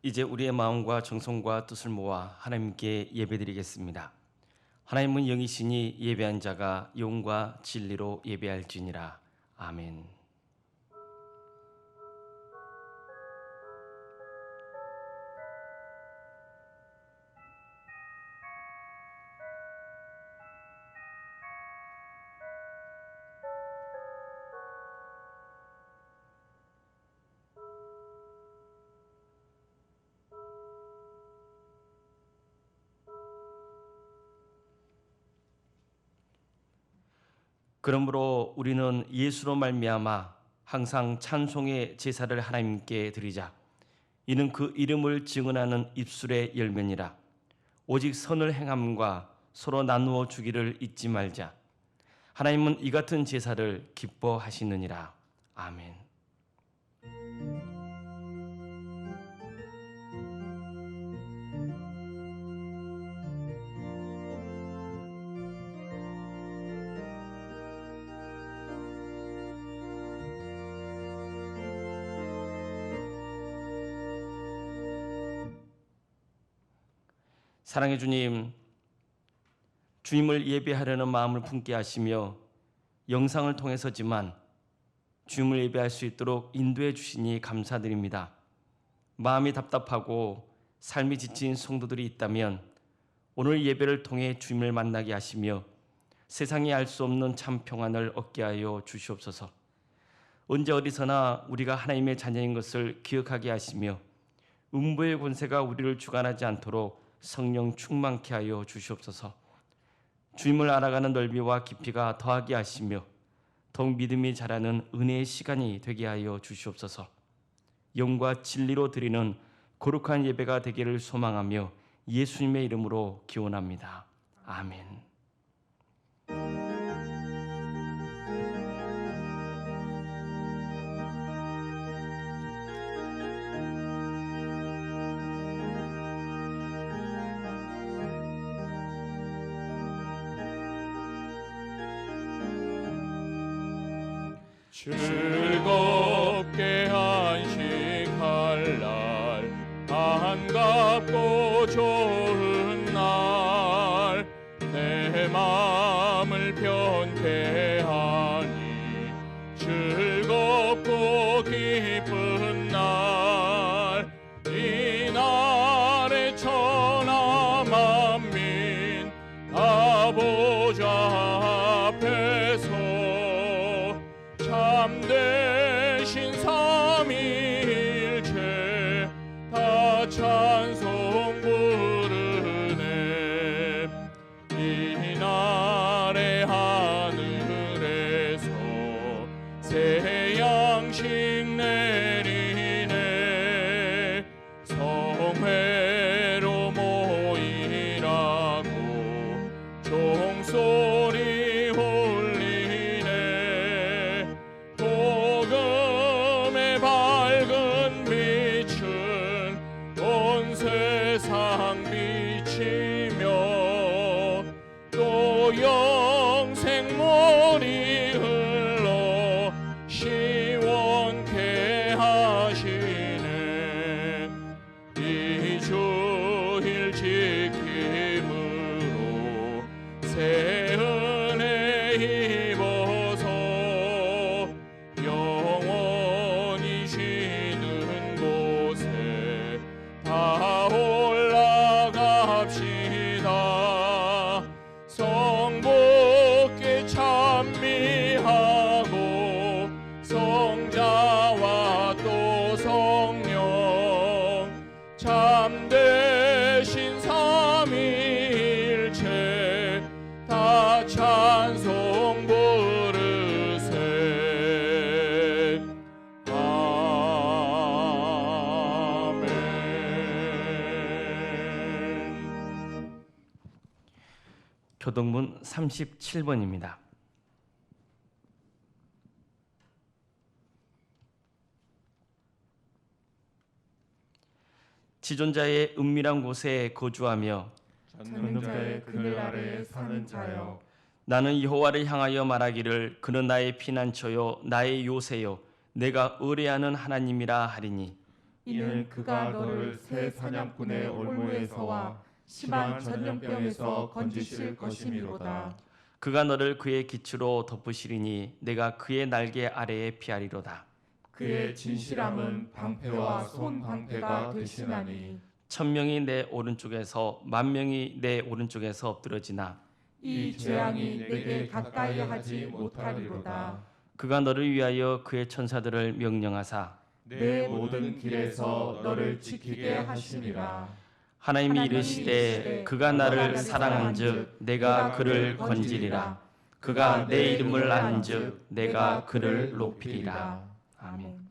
이제 우리의 마음과 정성과 뜻을 모아 하나님께 예배드리겠습니다. 하나님은 영이시니 예배한 자가 영과 진리로 예배할지니라. 아멘. 그러므로 우리는 예수로 말미암아 항상 찬송의 제사를 하나님께 드리자. 이는 그 이름을 증언하는 입술의 열매니라. 오직 선을 행함과 서로 나누어 주기를 잊지 말자. 하나님은 이 같은 제사를 기뻐하시느니라. 아멘. 사랑해 주님, 주님을 예배하려는 마음을 품게 하시며 영상을 통해서지만 주님을 예배할 수 있도록 인도해 주시니 감사드립니다. 마음이 답답하고 삶이 지친 성도들이 있다면 오늘 예배를 통해 주님을 만나게 하시며 세상이 알 수 없는 참 평안을 얻게 하여 주시옵소서. 언제 어디서나 우리가 하나님의 자녀인 것을 기억하게 하시며 음부의 권세가 우리를 주관하지 않도록 성령 충만케 하여 주시옵소서. 주님을 알아가는 넓이와 깊이가 더하게 하시며 더욱 믿음이 자라는 은혜의 시간이 되게 하여 주시옵소서. 영과 진리로 드리는 거룩한 예배가 되기를 소망하며 예수님의 이름으로 기원합니다. 아멘. 즐겁게 안식할 날, 반갑고 좋은 날, 내 마음을 변케하니 즐겁고 기쁜 날, 이 날에 천하 만민 아버지 앞에서 참되신 삼위일체 다 찬송 부르네. 이 날의 하늘에서 새 양식 내리네. 성회로 모이라고 종소리 울리네. 복음의 밝은 빛은 온 세상 비치며 또 영생물이 흘러 시원케 하시네. 이 주일 지킴으로 새 은혜 입어서 영원히 쉬는 곳에 다 올라갑시다. 성부께 찬미하고 성자와 또 성령 참되신 삼위일체 다 찬송 부르세. 아멘. 교동문 37번입니다. 지존자의 은밀한 곳에 거주하며 전능자의 그늘 아래에 사는 자여, 나는 여호와를 향하여 말하기를 그는 나의 피난처요 나의 요새요 내가 의뢰하는 하나님이라 하리니 이는 그가 너를 새 사냥꾼의 올무에서와 심한 전염병에서 건지실 것이미로다. 그가 너를 그의 기초로 덮으시리니 내가 그의 날개 아래에 피하리로다. 그의 진실함은 방패와 손 방패가 되시나니 1000명이 내 오른쪽에서 10,000명이 내 오른쪽에서 엎드러지나 이 재앙이 내게 가까이 하지 못하리로다. 그가 너를 위하여 그의 천사들을 명령하사 내 모든 길에서 너를 지키게 하시니라. 하나님이 이르시되 그가 나를 사랑한즉 내가 그를 건지리라. 그가 내 이름을 안즉 내가 그를 높이리라. 아멘.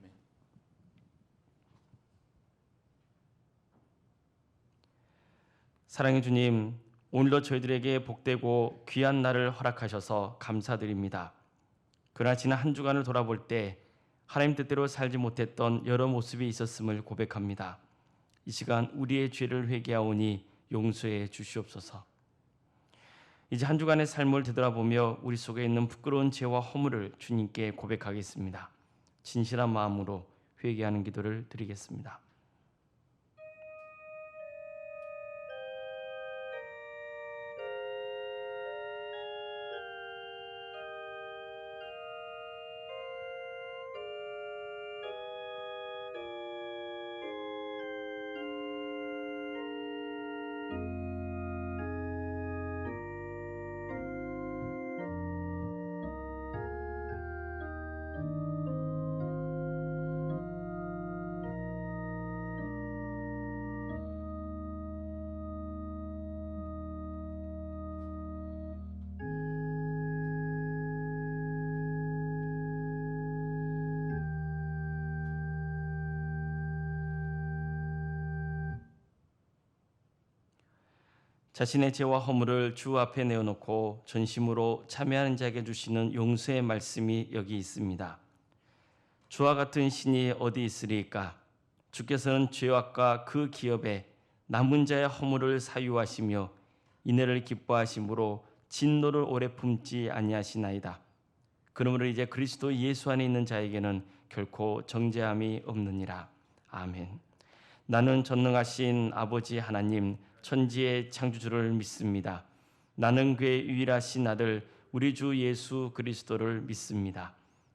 사랑의 주님, 오늘도 저희들에게 복되고 귀한 날을 허락하셔서 감사드립니다. 그러나 지난 한 주간을 돌아볼 때 하나님 뜻대로 살지 못했던 여러 모습이 있었음을 고백합니다. 이 시간 우리의 죄를 회개하오니 용서해 주시옵소서. 이제 한 주간의 삶을 되돌아보며 우리 속에 있는 부끄러운 죄와 허물을 주님께 고백하겠습니다. 진실한 마음으로 회개하는 기도를 드리겠습니다. 자신의 죄와 허물을 주 앞에 내어놓고 전심으로 참여하는 자에게 주시는 용서의 말씀이 여기 있습니다. 주와 같은 신이 어디 있으리까? 주께서는 죄악과 그 기업에 남은 자의 허물을 사유하시며 인애를 기뻐하심으로 진노를 오래 품지 아니하시나이다. 그러므로 이제 그리스도 예수 안에 있는 자에게는 결코 정죄함이 없느니라. 아멘. 나는 전능하신 아버지 하나님 천지의 창조주를 믿습니다. 나는 그의 유일하신 아들 우리 주 예수 그리스도를 믿습니다.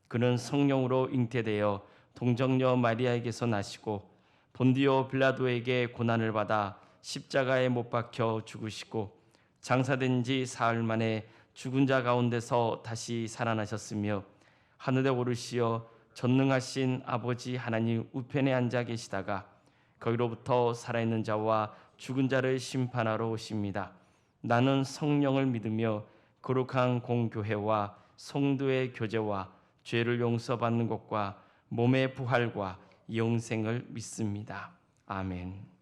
그는 성령으로 잉태되어 동정녀 마리아에게서 나시고 본디오 빌라도에게 고난을 받아 십자가에 못 박혀 죽으시고 장사된 지 사흘 만에 죽은 자 가운데서 다시 살아나셨으며 하늘에 오르시어 전능하신 아버지 하나님 우편에 앉아 계시다가 거기로부터 살아있는 자와 죽은 자를 심판하러 오십니다. 나는 성령을 믿으며 거룩한 공교회와 성도의 교제와 죄를 용서받는 것과 몸의 부활과 영생을 믿습니다. 아멘.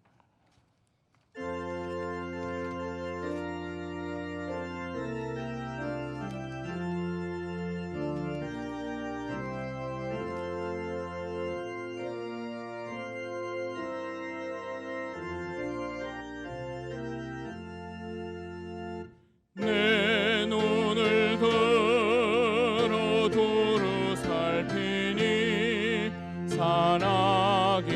내 눈을 들어 두루 살피니 산악이라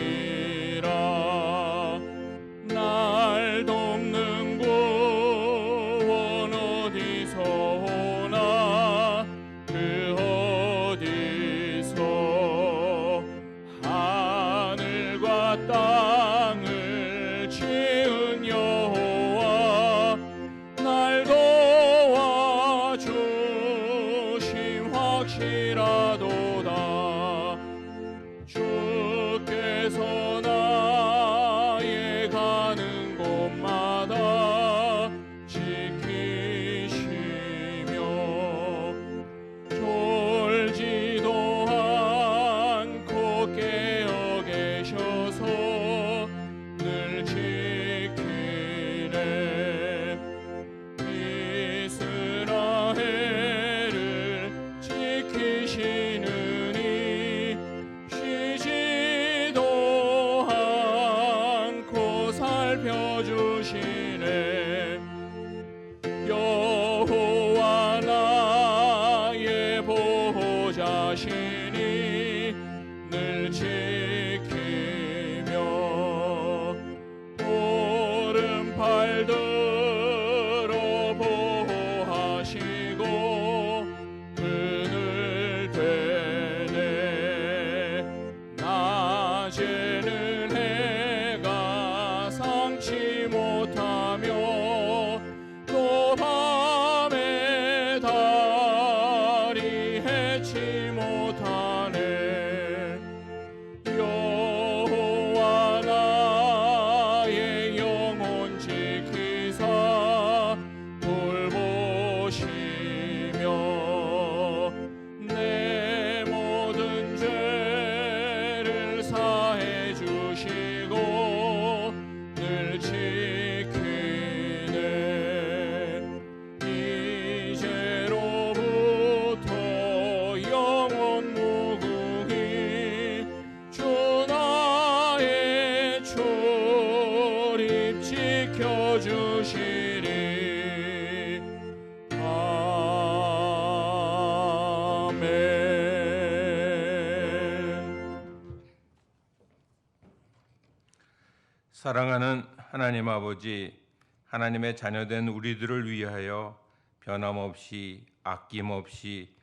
사랑하는 하나님 아버지, 하나님의 자녀된 우리들을 위하여 변함없이 아낌없이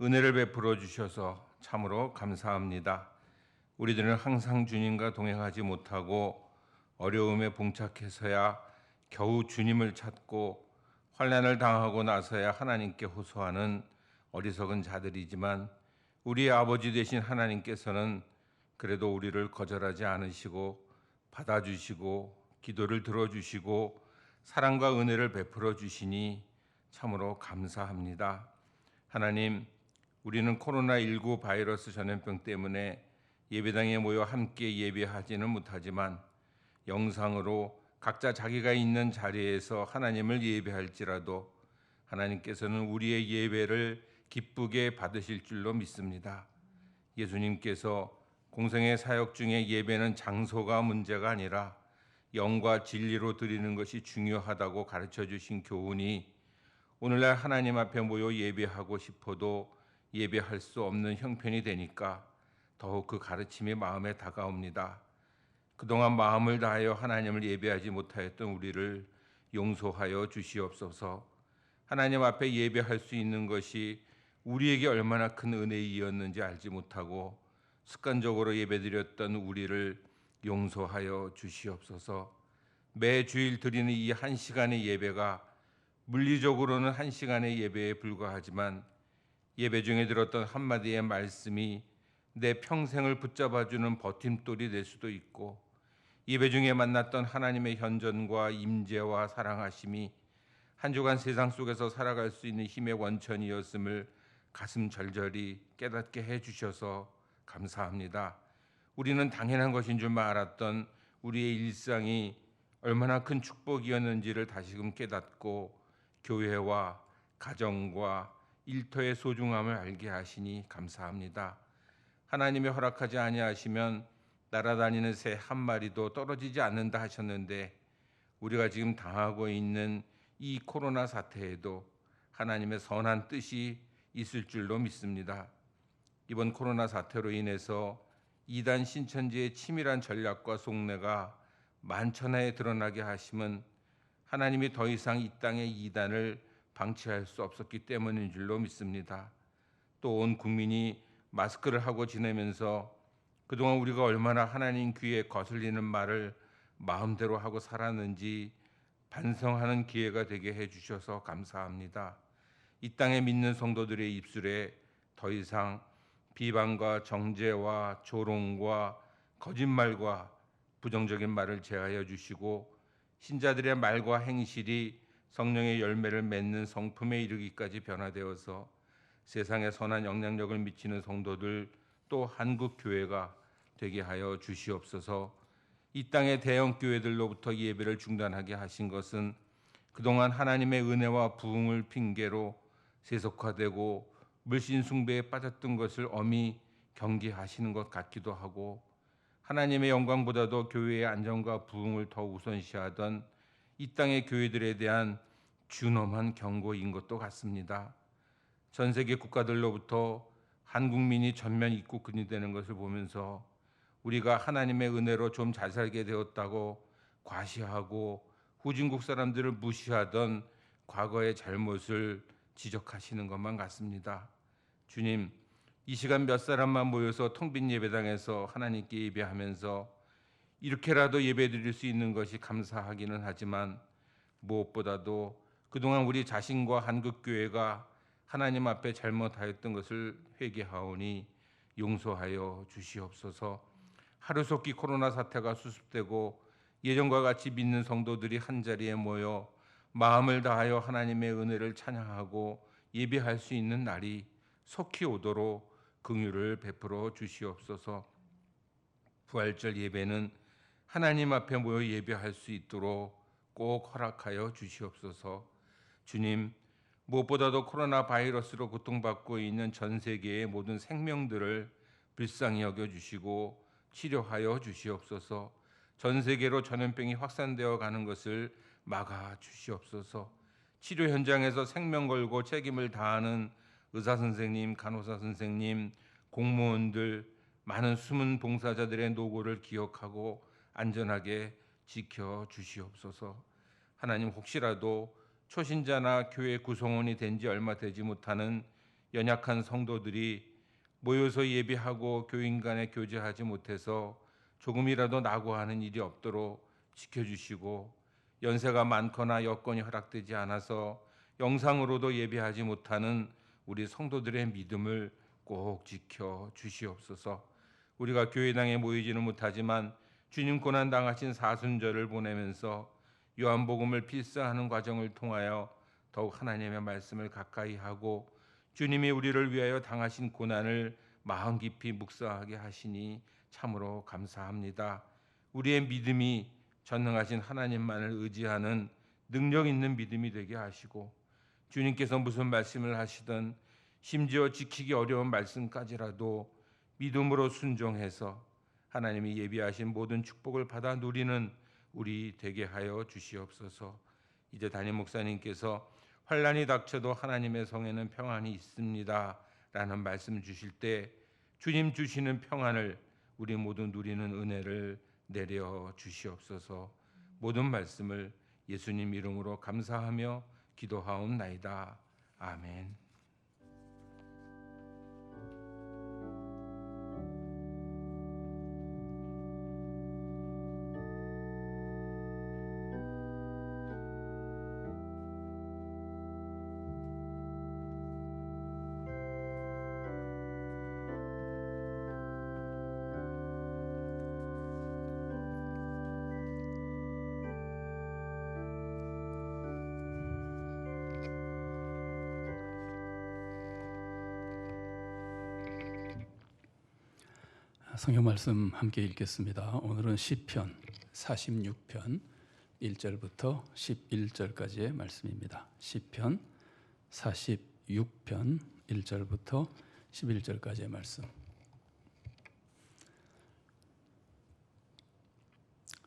은혜를 베풀어 주셔서 참으로 감사합니다. 우리들은 항상 주님과 동행하지 못하고 어려움에 봉착해서야 겨우 주님을 찾고 환난을 당하고 나서야 하나님께 호소하는 어리석은 자들이지만 우리의 아버지 되신 하나님께서는 그래도 우리를 거절하지 않으시고 받아주시고 기도를 들어주시고 사랑과 은혜를 베풀어 주시니 참으로 감사합니다. 하나님, 우리는 코로나19 바이러스 전염병 때문에 예배당에 모여 함께 예배하지는 못하지만 영상으로 각자 자기가 있는 자리에서 하나님을 예배할지라도 하나님께서는 우리의 예배를 기쁘게 받으실 줄로 믿습니다. 예수님께서 공생의 사역 중에 예배는 장소가 문제가 아니라 영과 진리로 드리는 것이 중요하다고 가르쳐 주신 교훈이 오늘날 하나님 앞에 모여 예배하고 싶어도 예배할 수 없는 형편이 되니까 더욱 그 가르침이 마음에 다가옵니다. 그동안 마음을 다하여 하나님을 예배하지 못하였던 우리를 용서하여 주시옵소서. 하나님 앞에 예배할 수 있는 것이 우리에게 얼마나 큰 은혜이었는지 알지 못하고 습관적으로 예배드렸던 우리를 용서하여 주시옵소서. 매 주일 드리는 이 한 시간의 예배가 물리적으로는 한 시간의 예배에 불과하지만 예배 중에 들었던 한마디의 말씀이 내 평생을 붙잡아주는 버팀돌이 될 수도 있고 예배 중에 만났던 하나님의 현존과 임재와 사랑하심이 한 주간 세상 속에서 살아갈 수 있는 힘의 원천이었음을 가슴 절절히 깨닫게 해주셔서 감사합니다. 우리는 당연한 것인 줄만 알았던 우리의 일상이 얼마나 큰 축복이었는지를 다시금 깨닫고 교회와 가정과 일터의 소중함을 알게 하시니 감사합니다. 하나님이 허락하지 아니하시면 날아다니는 새 한 마리도 떨어지지 않는다 하셨는데 우리가 지금 당하고 있는 이 코로나 사태에도 하나님의 선한 뜻이 있을 줄로 믿습니다. 이번 코로나 사태로 인해서 이단 신천지의 치밀한 전략과 속내가 만천하에 드러나게 하심은 하나님이 더 이상 이 땅의 이단을 방치할 수 없었기 때문인 줄로 믿습니다. 또 온 국민이 마스크를 하고 지내면서 그동안 우리가 얼마나 하나님 귀에 거슬리는 말을 마음대로 하고 살았는지 반성하는 기회가 되게 해주셔서 감사합니다. 이 땅에 믿는 성도들의 입술에 더 이상 비방과 정죄와 조롱과 거짓말과 부정적인 말을 제하여 주시고 신자들의 말과 행실이 성령의 열매를 맺는 성품에 이르기까지 변화되어서 세상에 선한 영향력을 미치는 성도들 또 한국 교회가 되게 하여 주시옵소서. 이 땅의 대형 교회들로부터 예배를 중단하게 하신 것은 그동안 하나님의 은혜와 부흥을 핑계로 세속화되고 물신 숭배에 빠졌던 것을 엄히 경계하시는 것 같기도 하고 하나님의 영광보다도 교회의 안전과 부흥을 더 우선시하던 이 땅의 교회들에 대한 준엄한 경고인 것도 같습니다. 전 세계 국가들로부터 한국민이 전면 입국군이 되는 것을 보면서 우리가 하나님의 은혜로 좀 잘 살게 되었다고 과시하고 후진국 사람들을 무시하던 과거의 잘못을 지적하시는 것만 같습니다. 주님, 이 시간 몇 사람만 모여서 텅 빈 예배당에서 하나님께 예배하면서 이렇게라도 예배드릴 수 있는 것이 감사하기는 하지만 무엇보다도 그동안 우리 자신과 한국교회가 하나님 앞에 잘못하였던 것을 회개하오니 용서하여 주시옵소서. 하루속히 코로나 사태가 수습되고 예전과 같이 믿는 성도들이 한자리에 모여 마음을 다하여 하나님의 은혜를 찬양하고 예배할 수 있는 날이 속히 오도록 긍휼을 베풀어 주시옵소서. 부활절 예배는 하나님 앞에 모여 예배할 수 있도록 꼭 허락하여 주시옵소서. 주님, 무엇보다도 코로나 바이러스로 고통받고 있는 전 세계의 모든 생명들을 불쌍히 여겨주시고 치료하여 주시옵소서. 전 세계로 전염병이 확산되어 가는 것을 막아 주시옵소서. 치료 현장에서 생명 걸고 책임을 다하는 의사 선생님, 간호사 선생님, 공무원들, 많은 숨은 봉사자들의 노고를 기억하고 안전하게 지켜 주시옵소서. 하나님, 혹시라도 초신자나 교회 구성원이 된 지 얼마 되지 못하는 연약한 성도들이 모여서 예배하고 교인 간에 교제하지 못해서 조금이라도 낙오하는 일이 없도록 지켜주시고, 연세가 많거나 여건이 허락되지 않아서 영상으로도 예배하지 못하는 우리 성도들의 믿음을 꼭 지켜 주시옵소서. 우리가 교회당에 모이지는 못하지만 주님 고난 당하신 사순절을 보내면서 요한복음을 필사하는 과정을 통하여 더욱 하나님의 말씀을 가까이 하고 주님이 우리를 위하여 당하신 고난을 마음 깊이 묵상하게 하시니 참으로 감사합니다. 우리의 믿음이 전능하신 하나님만을 의지하는 능력 있는 믿음이 되게 하시고, 주님께서 무슨 말씀을 하시든 심지어 지키기 어려운 말씀까지라도 믿음으로 순종해서 하나님이 예비하신 모든 축복을 받아 누리는 우리 되게 하여 주시옵소서. 이제 담임 목사님께서 환난이 닥쳐도 하나님의 성에는 평안이 있습니다 라는 말씀 주실 때 주님 주시는 평안을 우리 모두 누리는 은혜를 내려 주시옵소서. 모든 말씀을 예수님 이름으로 감사하며 기도하옵나이다. 아멘. 성경 말씀 함께 읽겠습니다. 오늘은 시편 46편 1절부터 11절까지의 말씀입니다. 시편 46편 1절부터 11절까지의 말씀.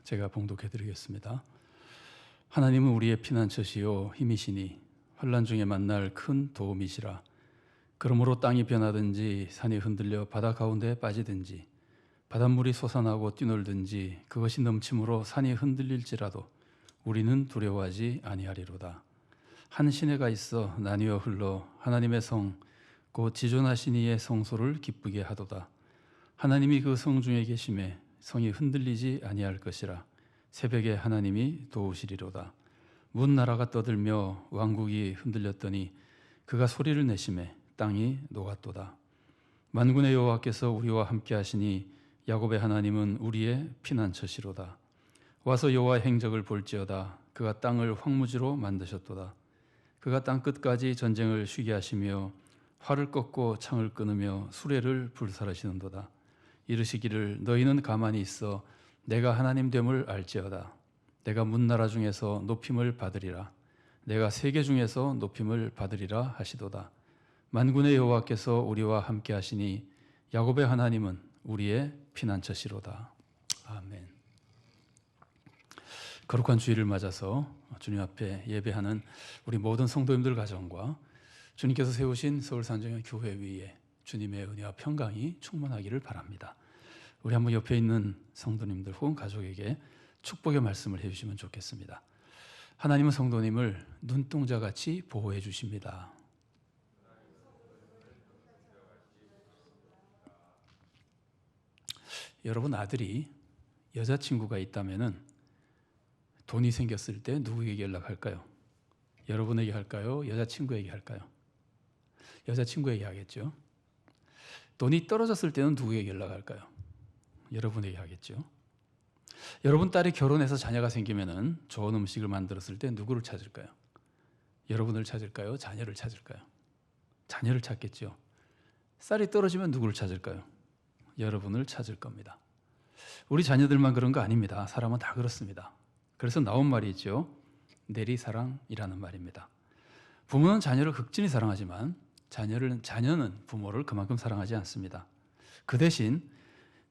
제가 봉독해 드리겠습니다. 하나님은 우리의 피난처시요 힘이시니 환난 중에 만날 큰 도움이시라. 그러므로 땅이 변하든지 산이 흔들려 바다 가운데에 빠지든지 바닷물이 솟아나고 뛰놀든지 그것이 넘침으로 산이 흔들릴지라도 우리는 두려워하지 아니하리로다. 한 시내가 있어 나뉘어 흘러 하나님의 성 곧 지존하신 이의 성소를 기쁘게 하도다. 하나님이 그 성 중에 계심에 성이 흔들리지 아니할 것이라. 새벽에 하나님이 도우시리로다. 문 나라가 떠들며 왕국이 흔들렸더니 그가 소리를 내심에 땅이 녹았도다. 만군의 여호와께서 우리와 함께 하시니 야곱의 하나님은 우리의 피난처시로다. 와서 여호와의 행적을 볼지어다. 그가 땅을 황무지로 만드셨도다. 그가 땅 끝까지 전쟁을 쉬게 하시며 활을 꺾고 창을 끊으며 수레를 불살하시는도다. 이르시기를 너희는 가만히 있어 내가 하나님 됨을 알지어다. 내가 문나라 중에서 높임을 받으리라. 내가 세계 중에서 높임을 받으리라 하시도다. 만군의 여호와께서 우리와 함께 하시니 야곱의 하나님은 우리의 피난처시로다. 아멘. 거룩한 주일을 맞아서 주님 앞에 예배하는 우리 모든 성도님들 가정과 주님께서 세우신 서울산정의 교회 위에 주님의 은혜와 평강이 충만하기를 바랍니다. 우리 한번 옆에 있는 성도님들 혹은 가족에게 축복의 말씀을 해주시면 좋겠습니다. 하나님은 성도님을 눈동자같이 보호해 주십니다. 여러분 아들이 여자친구가 있다면은 돈이 생겼을 때 누구에게 연락할까요? 여러분에게 할까요? 여자친구에게 할까요? 여자친구에게 하겠죠. 돈이 떨어졌을 때는 누구에게 연락할까요? 여러분에게 하겠죠. 여러분 딸이 결혼해서 자녀가 생기면은 좋은 음식을 만들었을 때 누구를 찾을까요? 여러분을 찾을까요? 자녀를 찾을까요? 자녀를 찾겠죠. 쌀이 떨어지면 누구를 찾을까요? 여러분을 찾을 겁니다. 우리 자녀들만 그런 거 아닙니다. 사람은 다 그렇습니다. 그래서 나온 말이 있죠. 내리사랑이라는 말입니다. 부모는 자녀를 극진히 사랑하지만 자녀는 부모를 그만큼 사랑하지 않습니다. 그 대신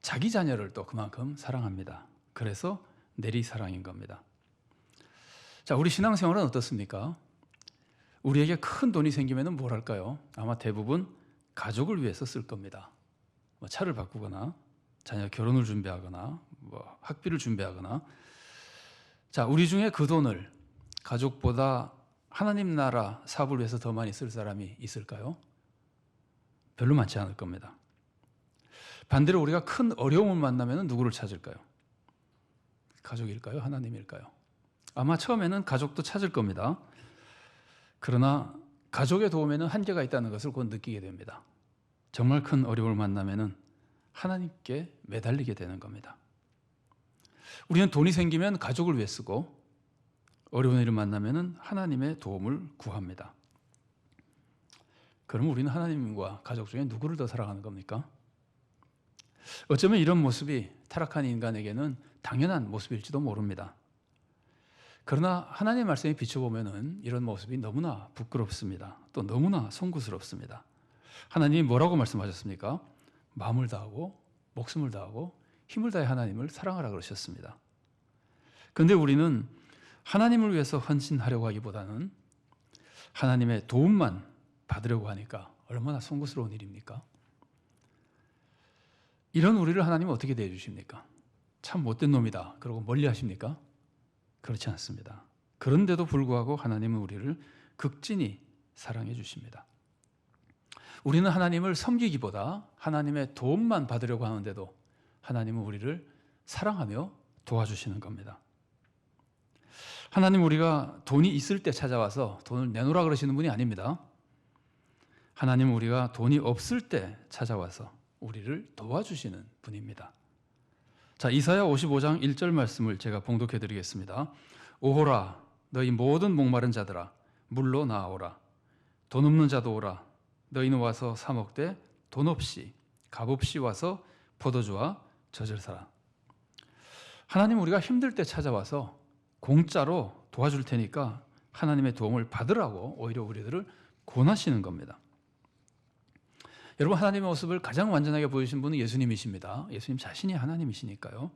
자기 자녀를 또 그만큼 사랑합니다. 그래서 내리사랑인 겁니다. 자, 우리 신앙생활은 어떻습니까? 우리에게 큰 돈이 생기면 뭘 할까요? 아마 대부분 가족을 위해서 쓸 겁니다. 차를 바꾸거나 자녀 결혼을 준비하거나 학비를 준비하거나 자, 우리 중에 그 돈을 가족보다 하나님 나라 사업을 위해서 더 많이 쓸 사람이 있을까요? 별로 많지 않을 겁니다. 반대로 우리가 큰 어려움을 만나면 누구를 찾을까요? 가족일까요? 하나님일까요? 아마 처음에는 가족도 찾을 겁니다. 그러나 가족의 도움에는 한계가 있다는 것을 곧 느끼게 됩니다. 정말 큰 어려움을 만나면 하나님께 매달리게 되는 겁니다. 우리는 돈이 생기면 가족을 위해 쓰고 어려운 일을 만나면 하나님의 도움을 구합니다. 그럼 우리는 하나님과 가족 중에 누구를 더 사랑하는 겁니까? 어쩌면 이런 모습이 타락한 인간에게는 당연한 모습일지도 모릅니다. 그러나 하나님의 말씀에 비춰보면 이런 모습이 너무나 부끄럽습니다. 또 너무나 송구스럽습니다. 하나님이 뭐라고 말씀하셨습니까? 마음을 다하고 목숨을 다하고 힘을 다해 하나님을 사랑하라 그러셨습니다. 그런데 우리는 하나님을 위해서 헌신하려고 하기보다는 하나님의 도움만 받으려고 하니까 얼마나 송구스러운 일입니까? 이런 우리를 하나님은 어떻게 대해주십니까? 참 못된 놈이다 그러고 멀리 하십니까? 그렇지 않습니다. 그런데도 불구하고 하나님은 우리를 극진히 사랑해 주십니다. 우리는 하나님을 섬기기보다 하나님의 도움만 받으려고 하는데도 하나님은 우리를 사랑하며 도와주시는 겁니다. 하나님 우리가 돈이 있을 때 찾아와서 돈을 내놓으라 그러시는 분이 아닙니다. 하나님은 우리가 돈이 없을 때 찾아와서 우리를 도와주시는 분입니다. 자, 이사야 55장 1절 말씀을 제가 봉독해 드리겠습니다. 오호라 너희 모든 목마른 자들아 물로 나아오라. 돈 없는 자도 오라. 너희는 와서 사 먹되 돈 없이 값없이 와서 포도주와 젖을 사라. 하나님 우리가 힘들 때 찾아와서 공짜로 도와줄 테니까 하나님의 도움을 받으라고 오히려 우리들을 권하시는 겁니다. 여러분 하나님의 모습을 가장 완전하게 보여주신 분은 예수님이십니다. 예수님 자신이 하나님이시니까요.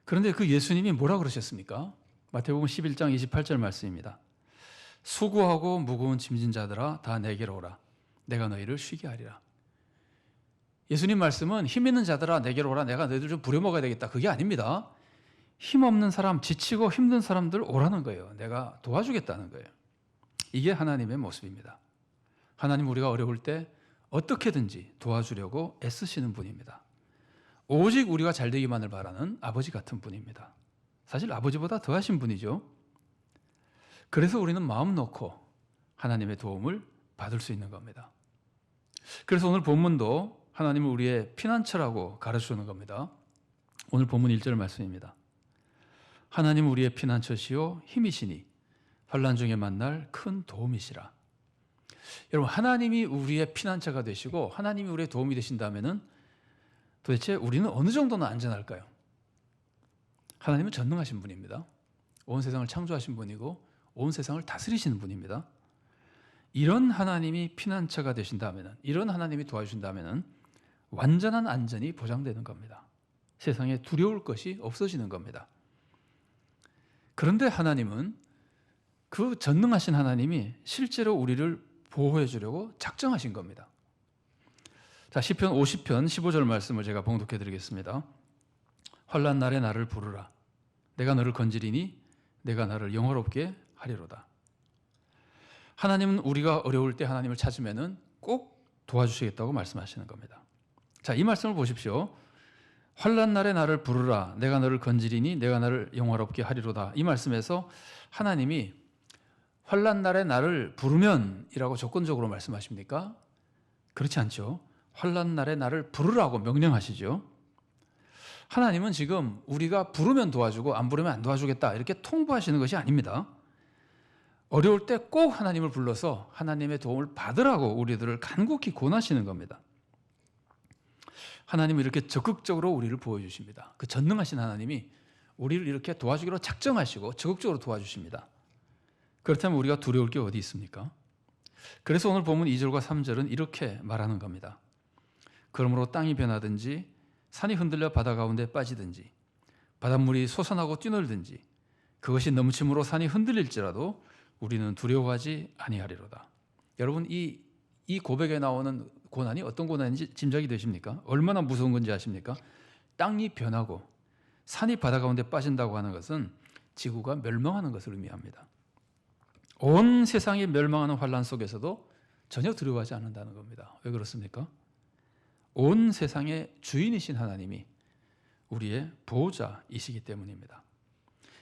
그런데 그 예수님이 뭐라 그러셨습니까? 마태복음 11장 28절 말씀입니다. 수고하고 무거운 짐진 자들아 다 내게로 오라. 내가 너희를 쉬게 하리라. 예수님 말씀은 힘 있는 자들아 내게로 오라. 내가 너희들 좀 부려먹어야 되겠다. 그게 아닙니다. 힘없는 사람, 지치고 힘든 사람들 오라는 거예요. 내가 도와주겠다는 거예요. 이게 하나님의 모습입니다. 하나님 우리가 어려울 때 어떻게든지 도와주려고 애쓰시는 분입니다. 오직 우리가 잘 되기만을 바라는 아버지 같은 분입니다. 사실 아버지보다 더하신 분이죠. 그래서 우리는 마음 놓고 하나님의 도움을 받을 수 있는 겁니다. 그래서 오늘 본문도 하나님을 우리의 피난처라고 가르쳐주는 겁니다. 오늘 본문 1절 말씀입니다. 하나님은 우리의 피난처시요 힘이시니 환난 중에 만날 큰 도움이시라. 여러분 하나님이 우리의 피난처가 되시고 하나님이 우리의 도움이 되신다면은 도대체 우리는 어느 정도는 안전할까요? 하나님은 전능하신 분입니다. 온 세상을 창조하신 분이고 온 세상을 다스리시는 분입니다. 이런 하나님이 피난처가 되신다면은 이런 하나님이 도와주신다면은 완전한 안전이 보장되는 겁니다. 세상에 두려울 것이 없어지는 겁니다. 그런데 하나님은 그 전능하신 하나님이 실제로 우리를 보호해 주려고 작정하신 겁니다. 자, 시편 50편 15절 말씀을 제가 봉독해 드리겠습니다. 환난 날에 나를 부르라. 내가 너를 건지리니 내가 나를 영화롭게 하리로다. 하나님은 우리가 어려울 때 하나님을 찾으면은 꼭 도와주시겠다고 말씀하시는 겁니다. 자, 이 말씀을 보십시오. 환난 날에 나를 부르라. 내가 너를 건지리니 내가 나를 영화롭게 하리로다. 이 말씀에서 하나님이 환난 날에 나를 부르면이라고 조건적으로 말씀하십니까? 그렇지 않죠. 환난 날에 나를 부르라고 명령하시죠. 하나님은 지금 우리가 부르면 도와주고 안 부르면 안 도와주겠다 이렇게 통보하시는 것이 아닙니다. 어려울 때 꼭 하나님을 불러서 하나님의 도움을 받으라고 우리들을 간곡히 권하시는 겁니다. 하나님은 이렇게 적극적으로 우리를 보여주십니다. 그 전능하신 하나님이 우리를 이렇게 도와주기로 작정하시고 적극적으로 도와주십니다. 그렇다면 우리가 두려울 게 어디 있습니까? 그래서 오늘 본문 2절과 3절은 이렇게 말하는 겁니다. 그러므로 땅이 변하든지 산이 흔들려 바다 가운데 빠지든지 바닷물이 솟아나고 뛰놀든지 그것이 넘침으로 산이 흔들릴지라도 우리는 두려워하지 아니하리로다. 여러분 이 고백에 나오는 고난이 어떤 고난인지 짐작이 되십니까? 얼마나 무서운 건지 아십니까? 땅이 변하고 산이 바다 가운데 빠진다고 하는 것은 지구가 멸망하는 것을 의미합니다. 온 세상이 멸망하는 환란 속에서도 전혀 두려워하지 않는다는 겁니다. 왜 그렇습니까? 온 세상의 주인이신 하나님이 우리의 보호자이시기 때문입니다.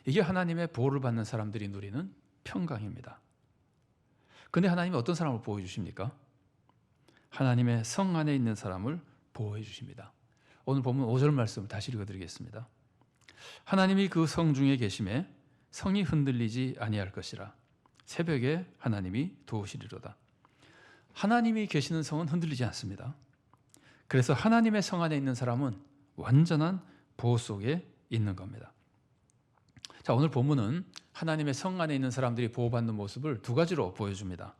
이게 하나님의 보호를 받는 사람들이 누리는 평강입니다. 그런데 하나님이 어떤 사람을 보호해 주십니까? 하나님의 성 안에 있는 사람을 보호해 주십니다. 오늘 보면 5절 말씀을 다시 읽어드리겠습니다. 하나님이 그 성 중에 계심에 성이 흔들리지 아니할 것이라. 새벽에 하나님이 도우시리로다. 하나님이 계시는 성은 흔들리지 않습니다. 그래서 하나님의 성 안에 있는 사람은 완전한 보호 속에 있는 겁니다. 자, 오늘 본문은 하나님의 성 안에 있는 사람들이 보호받는 모습을 두 가지로 보여줍니다.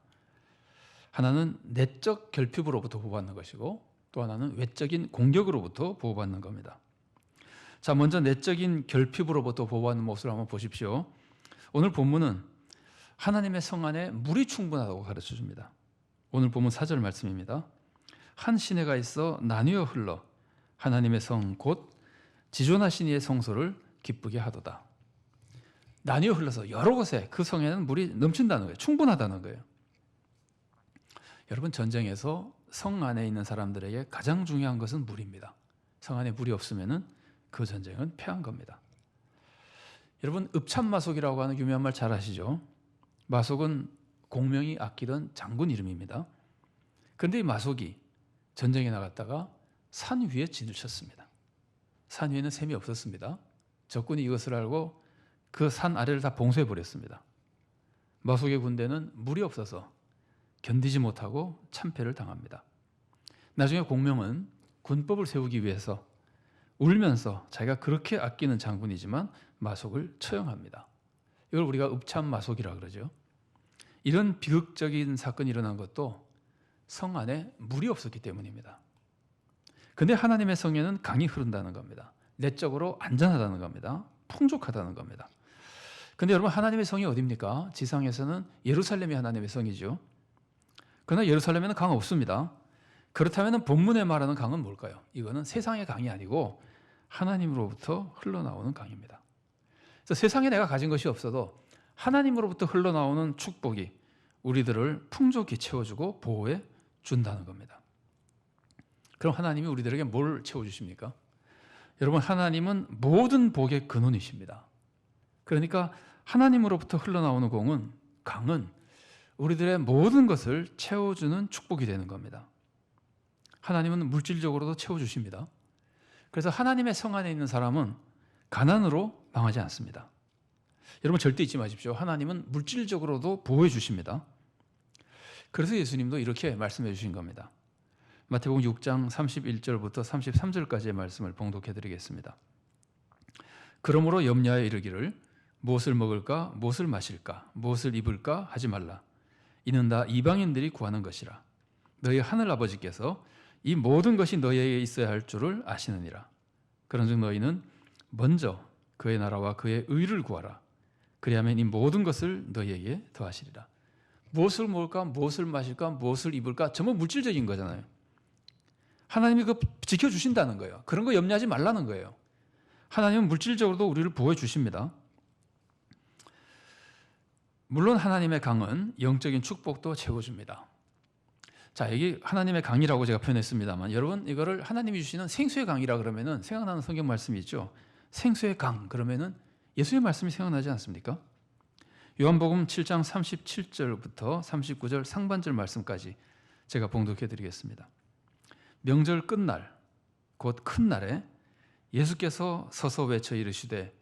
하나는 내적 결핍으로부터 보호받는 것이고 또 하나는 외적인 공격으로부터 보호받는 겁니다. 자, 먼저 내적인 결핍으로부터 보호받는 모습을 한번 보십시오. 오늘 본문은 하나님의 성 안에 물이 충분하다고 가르쳐줍니다. 오늘 본문 4절 말씀입니다. 한 시내가 있어 나뉘어 흘러 하나님의 성 곧 지존하신 이의 성소를 기쁘게 하도다. 나뉘어 흘러서 여러 곳에 그 성에는 물이 넘친다는 거예요. 충분하다는 거예요. 여러분, 전쟁에서 성 안에 있는 사람들에게 가장 중요한 것은 물입니다. 성 안에 물이 없으면 그 전쟁은 패한 겁니다. 여러분, 읍참마속이라고 하는 유명한 말 잘 아시죠? 마속은 공명이 아끼던 장군 이름입니다. 그런데 이 마속이 전쟁에 나갔다가 산 위에 진을 쳤습니다. 산 위에는 샘이 없었습니다. 적군이 이것을 알고 그 산 아래를 다 봉쇄해 버렸습니다. 마속의 군대는 물이 없어서 견디지 못하고 참패를 당합니다. 나중에 공명은 군법을 세우기 위해서 울면서 자기가 그렇게 아끼는 장군이지만 마속을 처형합니다. 이걸 우리가 읍참마속이라 그러죠. 이런 비극적인 사건이 일어난 것도 성 안에 물이 없었기 때문입니다. 그런데 하나님의 성에는 강이 흐른다는 겁니다. 내적으로 안전하다는 겁니다. 풍족하다는 겁니다. 그런데 여러분, 하나님의 성이 어디입니까? 지상에서는 예루살렘이 하나님의 성이죠. 그러나 예루살렘에는 강 없습니다. 그렇다면 본문에 말하는 강은 뭘까요? 이거는 세상의 강이 아니고 하나님으로부터 흘러나오는 강입니다. 그래서 세상에 내가 가진 것이 없어도 하나님으로부터 흘러나오는 축복이 우리들을 풍족히 채워주고 보호해 준다는 겁니다. 그럼 하나님이 우리들에게 뭘 채워주십니까? 여러분, 하나님은 모든 복의 근원이십니다. 그러니까 하나님으로부터 흘러나오는 강은 우리들의 모든 것을 채워주는 축복이 되는 겁니다. 하나님은 물질적으로도 채워주십니다. 그래서 하나님의 성 안에 있는 사람은 가난으로 망하지 않습니다. 여러분, 절대 잊지 마십시오. 하나님은 물질적으로도 보호해 주십니다. 그래서 예수님도 이렇게 말씀해 주신 겁니다. 마태복음 6장 31절부터 33절까지의 말씀을 봉독해 드리겠습니다. 그러므로 염려하여 이르기를 무엇을 먹을까, 무엇을 마실까, 무엇을 입을까 하지 말라. 이는 다 이방인들이 구하는 것이라. 너희 하늘 아버지께서 이 모든 것이 너희에게 있어야 할 줄을 아시느니라. 그런즉 너희는 먼저 그의 나라와 그의 의를 구하라. 그리하면 이 모든 것을 너희에게 더하시리라. 무엇을 먹을까, 무엇을 마실까, 무엇을 입을까, 전부 물질적인 거잖아요. 하나님이 그거 지켜주신다는 거예요. 그런 거 염려하지 말라는 거예요. 하나님은 물질적으로도 우리를 보호해 주십니다. 물론 하나님의 강은 영적인 축복도 채워줍니다. 자, 여기 하나님의 강이라고 제가 표현했습니다만, 여러분, 이거를 하나님이 주시는 생수의 강이라 그러면은 생각나는 성경 말씀이 있죠. 생수의 강 그러면은 예수의 말씀이 생각나지 않습니까? 요한복음 7장 37절부터 39절 상반절 말씀까지 제가 봉독해 드리겠습니다. 명절 끝날, 곧 큰 날에 예수께서 서서 외쳐 이르시되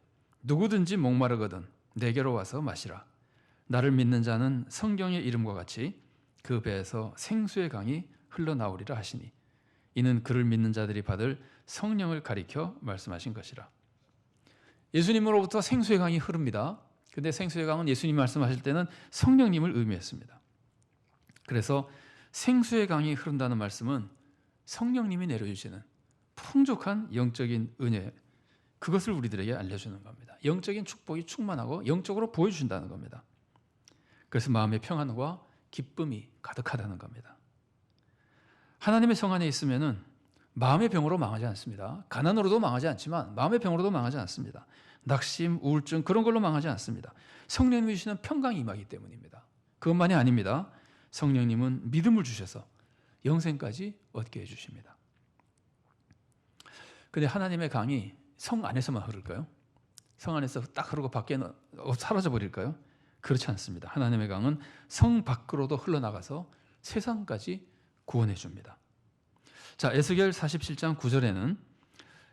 누구든지 목마르거든 내게로 와서 마시라. 나를 믿는 자는 성경의 이름과 같이 그 배에서 생수의 강이 흘러나오리라 하시니 이는 그를 믿는 자들이 받을 성령을 가리켜 말씀하신 것이라. 예수님으로부터 생수의 강이 흐릅니다. 근데 생수의 강은 예수님 말씀하실 때는 성령님을 의미했습니다. 그래서 생수의 강이 흐른다는 말씀은 성령님이 내려주시는 풍족한 영적인 은혜, 그것을 우리들에게 알려주는 겁니다. 영적인 축복이 충만하고 영적으로 보여주신다는 겁니다. 그래서 마음의 평안과 기쁨이 가득하다는 겁니다. 하나님의 성 안에 있으면은 마음의 병으로 망하지 않습니다. 가난으로도 망하지 않지만 마음의 병으로도 망하지 않습니다. 낙심, 우울증 그런 걸로 망하지 않습니다. 성령님이 주시는 평강이 임하기 때문입니다. 그것만이 아닙니다. 성령님은 믿음을 주셔서 영생까지 얻게 해주십니다. 근데 하나님의 강이 성 안에서만 흐를까요? 성 안에서 딱 흐르고 밖에는 사라져 버릴까요? 그렇지 않습니다. 하나님의 강은 성 밖으로도 흘러나가서 세상까지 구원해 줍니다. 자, 에스겔 47장 9절에는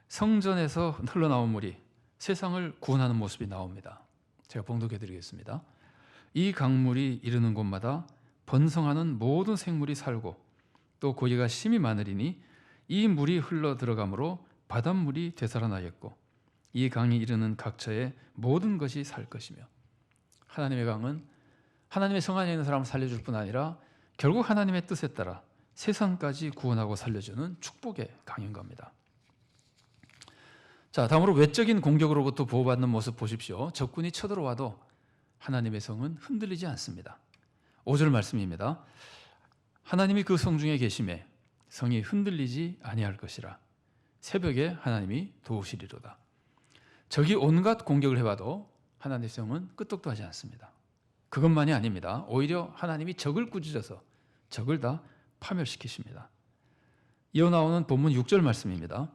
성전에서 흘러나온 물이 세상을 구원하는 모습이 나옵니다. 제가 봉독해 드리겠습니다. 이 강물이 이르는 곳마다 번성하는 모든 생물이 살고 또 고기가 심이 많으리니 이 물이 흘러 들어가므로 바닷물이 되살아나겠고 이 강이 이르는 각처에 모든 것이 살 것이며, 하나님의 강은 하나님의 성 안에 있는 사람을 살려줄 뿐 아니라 결국 하나님의 뜻에 따라 세상까지 구원하고 살려주는 축복의 강인 겁니다. 자, 다음으로 외적인 공격으로부터 보호받는 모습 보십시오. 적군이 쳐들어와도 하나님의 성은 흔들리지 않습니다. 5절 말씀입니다. 하나님이 그 성 중에 계심에 성이 흔들리지 아니할 것이라. 새벽에 하나님이 도우시리로다. 적이 온갖 공격을 해봐도 하나님의 성은 끄떡도 하지 않습니다. 그것만이 아닙니다. 오히려 하나님이 적을 꾸짖어서 적을 다 파멸시키십니다. 이어 나오는 본문 6절 말씀입니다.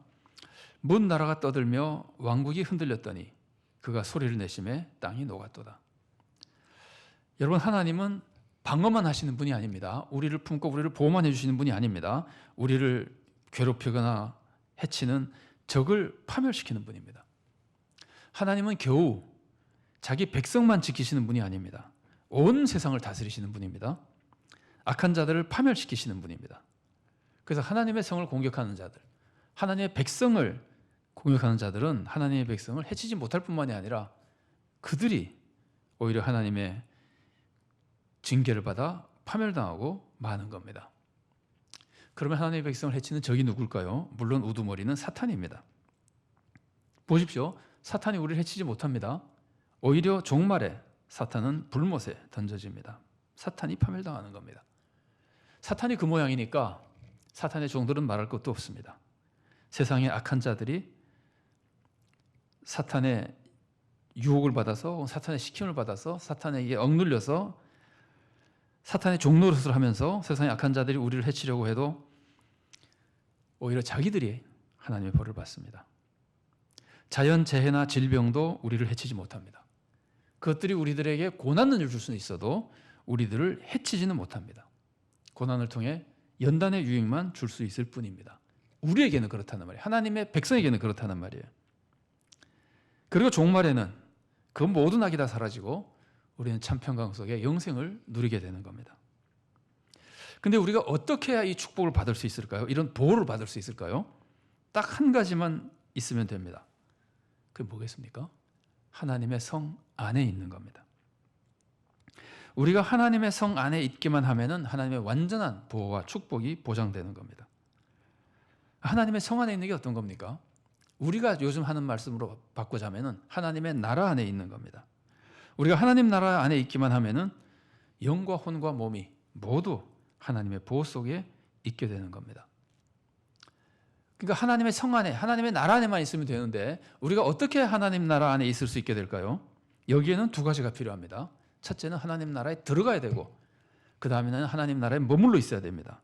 문 나라가 떠들며 왕국이 흔들렸더니 그가 소리를 내심에 땅이 녹았도다. 여러분, 하나님은 방어만 하시는 분이 아닙니다. 우리를 품고 우리를 보호만 해주시는 분이 아닙니다. 우리를 괴롭히거나 해치는 적을 파멸시키는 분입니다. 하나님은 겨우 자기 백성만 지키시는 분이 아닙니다. 온 세상을 다스리시는 분입니다. 악한 자들을 파멸시키시는 분입니다. 그래서 하나님의 성을 공격하는 자들, 하나님의 백성을 공격하는 자들은 하나님의 백성을 해치지 못할 뿐만이 아니라 그들이 오히려 하나님의 징계를 받아 파멸당하고 마는 겁니다. 그러면 하나님의 백성을 해치는 적이 누굴까요? 물론 우두머리는 사탄입니다. 보십시오. 사탄이 우리를 해치지 못합니다. 오히려 종말에 사탄은 불못에 던져집니다. 사탄이 파멸당하는 겁니다. 사탄이 그 모양이니까 사탄의 종들은 말할 것도 없습니다. 세상의 악한 자들이 사탄의 유혹을 받아서, 사탄의 시킴을 받아서, 사탄에게 억눌려서 사탄의 종노릇을 하면서 세상의 악한 자들이 우리를 해치려고 해도 오히려 자기들이 하나님의 벌을 받습니다. 자연재해나 질병도 우리를 해치지 못합니다. 그것들이 우리들에게 고난을 줄 수는 있어도 우리들을 해치지는 못합니다. 고난을 통해 연단의 유익만 줄 수 있을 뿐입니다. 우리에게는 그렇다는 말이에요. 하나님의 백성에게는 그렇다는 말이에요. 그리고 종말에는 그 모든 악이 다 사라지고 우리는 참 평강 속에 영생을 누리게 되는 겁니다. 근데 우리가 어떻게 해야 이 축복을 받을 수 있을까요? 이런 보호를 받을 수 있을까요? 딱 한 가지만 있으면 됩니다. 그게 뭐겠습니까? 하나님의 성 안에 있는 겁니다. 우리가 하나님의 성 안에 있기만 하면은 하나님의 완전한 보호와 축복이 보장되는 겁니다. 하나님의 성 안에 있는 게 어떤 겁니까? 우리가 요즘 하는 말씀으로 바꾸자면은 하나님의 나라 안에 있는 겁니다. 우리가 하나님 나라 안에 있기만 하면은 영과 혼과 몸이 모두 하나님의 보호 속에 있게 되는 겁니다. 그러니까 하나님의 성 안에, 하나님의 나라 안에만 있으면 되는데 우리가 어떻게 하나님 나라 안에 있을 수 있게 될까요? 여기에는 두 가지가 필요합니다. 첫째는 하나님 나라에 들어가야 되고, 그 다음에는 하나님 나라에 머물러 있어야 됩니다.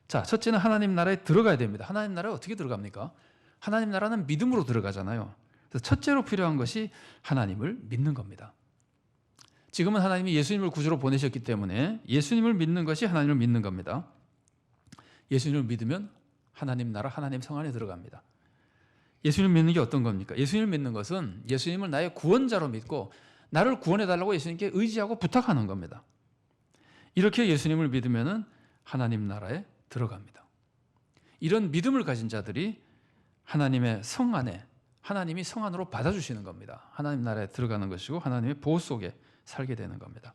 자, 첫째는 하나님 나라에 들어가야 됩니다. 하나님 나라에 어떻게 들어갑니까? 하나님 나라는 믿음으로 들어가잖아요. 그래서 첫째로 필요한 것이 하나님을 믿는 겁니다. 지금은 하나님이 예수님을 구주로 보내셨기 때문에 예수님을 믿는 것이 하나님을 믿는 겁니다. 예수님을 믿으면 하나님 나라, 하나님 성 안에 들어갑니다. 예수님을 믿는 게 어떤 겁니까? 예수님을 믿는 것은 예수님을 나의 구원자로 믿고 나를 구원해달라고 예수님께 의지하고 부탁하는 겁니다. 이렇게 예수님을 믿으면 하나님 나라에 들어갑니다. 이런 믿음을 가진 자들이 하나님의 성 안에, 하나님이 성 안으로 받아주시는 겁니다. 하나님 나라에 들어가는 것이고 하나님의 보호 속에 살게 되는 겁니다.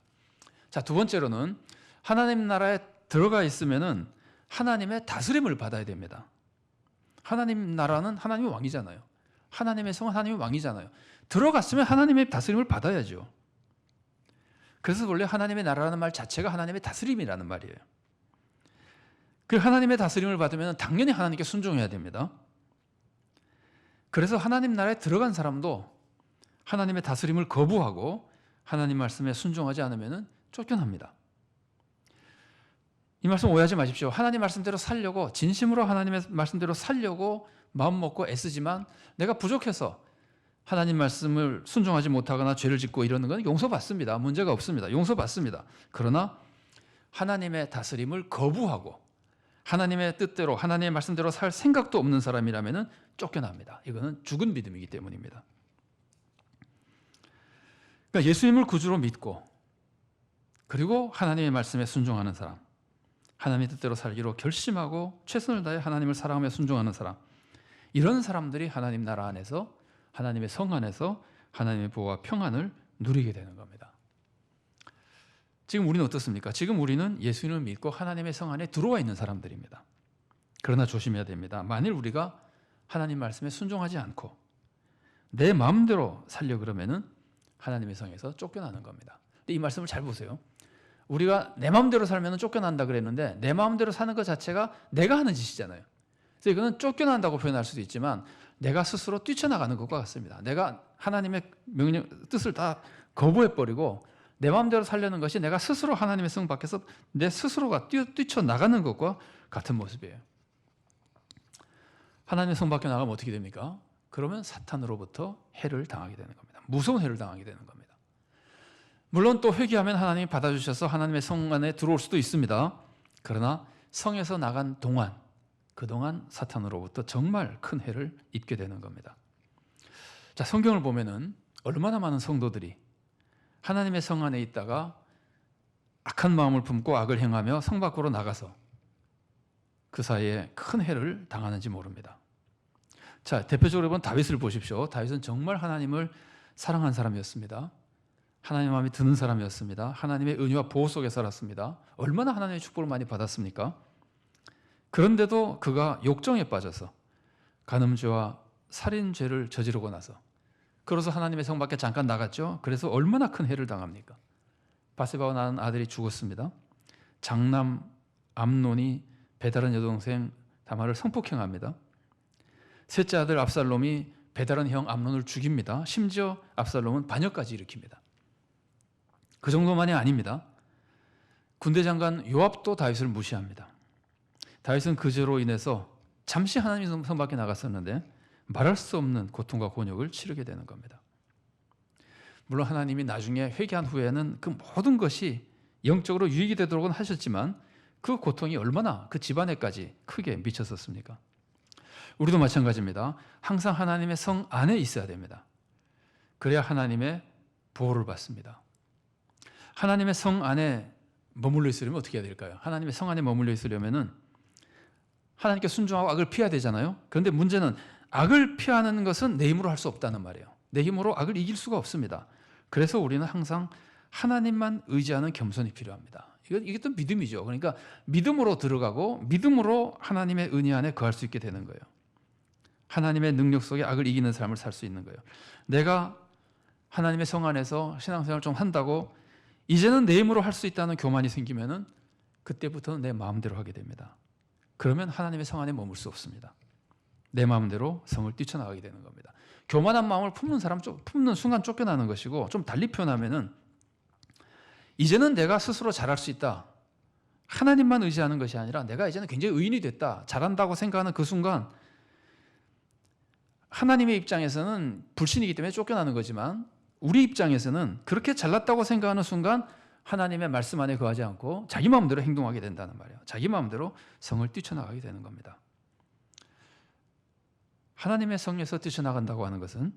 자, 두 번째로는 하나님 나라에 들어가 있으면은 하나님의 다스림을 받아야 됩니다. 하나님 나라는 하나님의 왕이잖아요. 하나님의 성은 하나님의 왕이잖아요. 들어갔으면 하나님의 다스림을 받아야죠. 그래서 원래 하나님의 나라라는 말 자체가 하나님의 다스림이라는 말이에요. 그 하나님의 다스림을 받으면 당연히 하나님께 순종해야 됩니다. 그래서 하나님 나라에 들어간 사람도 하나님의 다스림을 거부하고 하나님 말씀에 순종하지 않으면 쫓겨납니다. 이 말씀 오해하지 마십시오. 하나님 말씀대로 살려고, 진심으로 하나님의 말씀대로 살려고 마음 먹고 애쓰지만 내가 부족해서 하나님 말씀을 순종하지 못하거나 죄를 짓고 이러는 건 용서받습니다. 문제가 없습니다. 용서받습니다. 그러나 하나님의 다스림을 거부하고 하나님의 뜻대로, 하나님의 말씀대로 살 생각도 없는 사람이라면 쫓겨납니다. 이거는 죽은 믿음이기 때문입니다. 그러니까 예수님을 구주로 믿고 그리고 하나님의 말씀에 순종하는 사람, 하나님의 뜻대로 살기로 결심하고 최선을 다해 하나님을 사랑하며 순종하는 사람, 이런 사람들이 하나님 나라 안에서, 하나님의 성 안에서 하나님의 보호와 평안을 누리게 되는 겁니다. 지금 우리는 어떻습니까? 지금 우리는 예수님을 믿고 하나님의 성 안에 들어와 있는 사람들입니다. 그러나 조심해야 됩니다. 만일 우리가 하나님 말씀에 순종하지 않고 내 마음대로 살려 그러면은 하나님의 성에서 쫓겨나는 겁니다. 근데 이 말씀을 잘 보세요. 우리가 내 마음대로 살면 쫓겨난다 그랬는데 내 마음대로 사는 것 자체가 내가 하는 짓이잖아요. 그래서 이거는 쫓겨난다고 표현할 수도 있지만 내가 스스로 뛰쳐나가는 것과 같습니다. 내가 하나님의 명령, 뜻을 다 거부해버리고 내 마음대로 살려는 것이 내가 스스로 하나님의 성 밖에서 내 스스로가 뛰쳐나가는 것과 같은 모습이에요. 하나님의 성 밖에 나가면 어떻게 됩니까? 그러면 사탄으로부터 해를 당하게 되는 겁니다. 무서운 해를 당하게 되는 겁니다. 물론 또 회개하면 하나님이 받아주셔서 하나님의 성 안에 들어올 수도 있습니다. 그러나 성에서 나간 동안, 그동안 사탄으로부터 정말 큰 해를 입게 되는 겁니다. 자, 성경을 보면은 얼마나 많은 성도들이 하나님의 성 안에 있다가 악한 마음을 품고 악을 행하며 성 밖으로 나가서 그 사이에 큰 해를 당하는지 모릅니다. 자, 대표적으로 본 다윗을 보십시오. 다윗은 정말 하나님을 사랑한 사람이었습니다. 하나님 마음이 드는 사람이었습니다. 하나님의 은혜와 보호 속에 살았습니다. 얼마나 하나님의 축복을 많이 받았습니까? 그런데도 그가 욕정에 빠져서 간음죄와 살인죄를 저지르고 나서 그래서 하나님의 성 밖에 잠깐 나갔죠. 그래서 얼마나 큰 해를 당합니까? 바세바와 낳은 아들이 죽었습니다. 장남 암논이 배다른 여동생 다말을 성폭행합니다. 셋째 아들 압살롬이 배다른 형 암논을 죽입니다. 심지어 압살롬은 반역까지 일으킵니다. 그 정도만이 아닙니다. 군대 장관 요압도 다윗을 무시합니다. 다윗은 그 죄로 인해서 잠시 하나님의 성 밖에 나갔었는데 말할 수 없는 고통과 곤욕을 치르게 되는 겁니다. 물론 하나님이 나중에 회개한 후에는 그 모든 것이 영적으로 유익이 되도록은 하셨지만 그 고통이 얼마나 그 집안에까지 크게 미쳤었습니까? 우리도 마찬가지입니다. 항상 하나님의 성 안에 있어야 됩니다. 그래야 하나님의 보호를 받습니다. 하나님의 성 안에 머물러 있으려면 어떻게 해야 될까요? 하나님의 성 안에 머물러 있으려면은 하나님께 순종하고 악을 피해야 되잖아요. 그런데 문제는 악을 피하는 것은 내 힘으로 할 수 없다는 말이에요. 내 힘으로 악을 이길 수가 없습니다. 그래서 우리는 항상 하나님만 의지하는 겸손이 필요합니다. 이게 또 믿음이죠. 그러니까 믿음으로 들어가고 믿음으로 하나님의 은혜 안에 거할 수 있게 되는 거예요. 하나님의 능력 속에 악을 이기는 삶을 살 수 있는 거예요. 내가 하나님의 성 안에서 신앙생활을 좀 한다고 이제는 내 힘으로 할 수 있다는 교만이 생기면은 그때부터는 내 마음대로 하게 됩니다. 그러면 하나님의 성 안에 머물 수 없습니다. 내 마음대로 성을 뛰쳐나가게 되는 겁니다. 교만한 마음을 품는 순간 쫓겨나는 것이고, 좀 달리 표현하면은 이제는 내가 스스로 잘할 수 있다. 하나님만 의지하는 것이 아니라 내가 이제는 굉장히 의인이 됐다. 잘한다고 생각하는 그 순간 하나님의 입장에서는 불신이기 때문에 쫓겨나는 거지만 우리 입장에서는 그렇게 잘났다고 생각하는 순간 하나님의 말씀 안에 거하지 않고 자기 마음대로 행동하게 된다는 말이에요. 자기 마음대로 성을 뛰쳐나가게 되는 겁니다. 하나님의 성에서 뛰쳐나간다고 하는 것은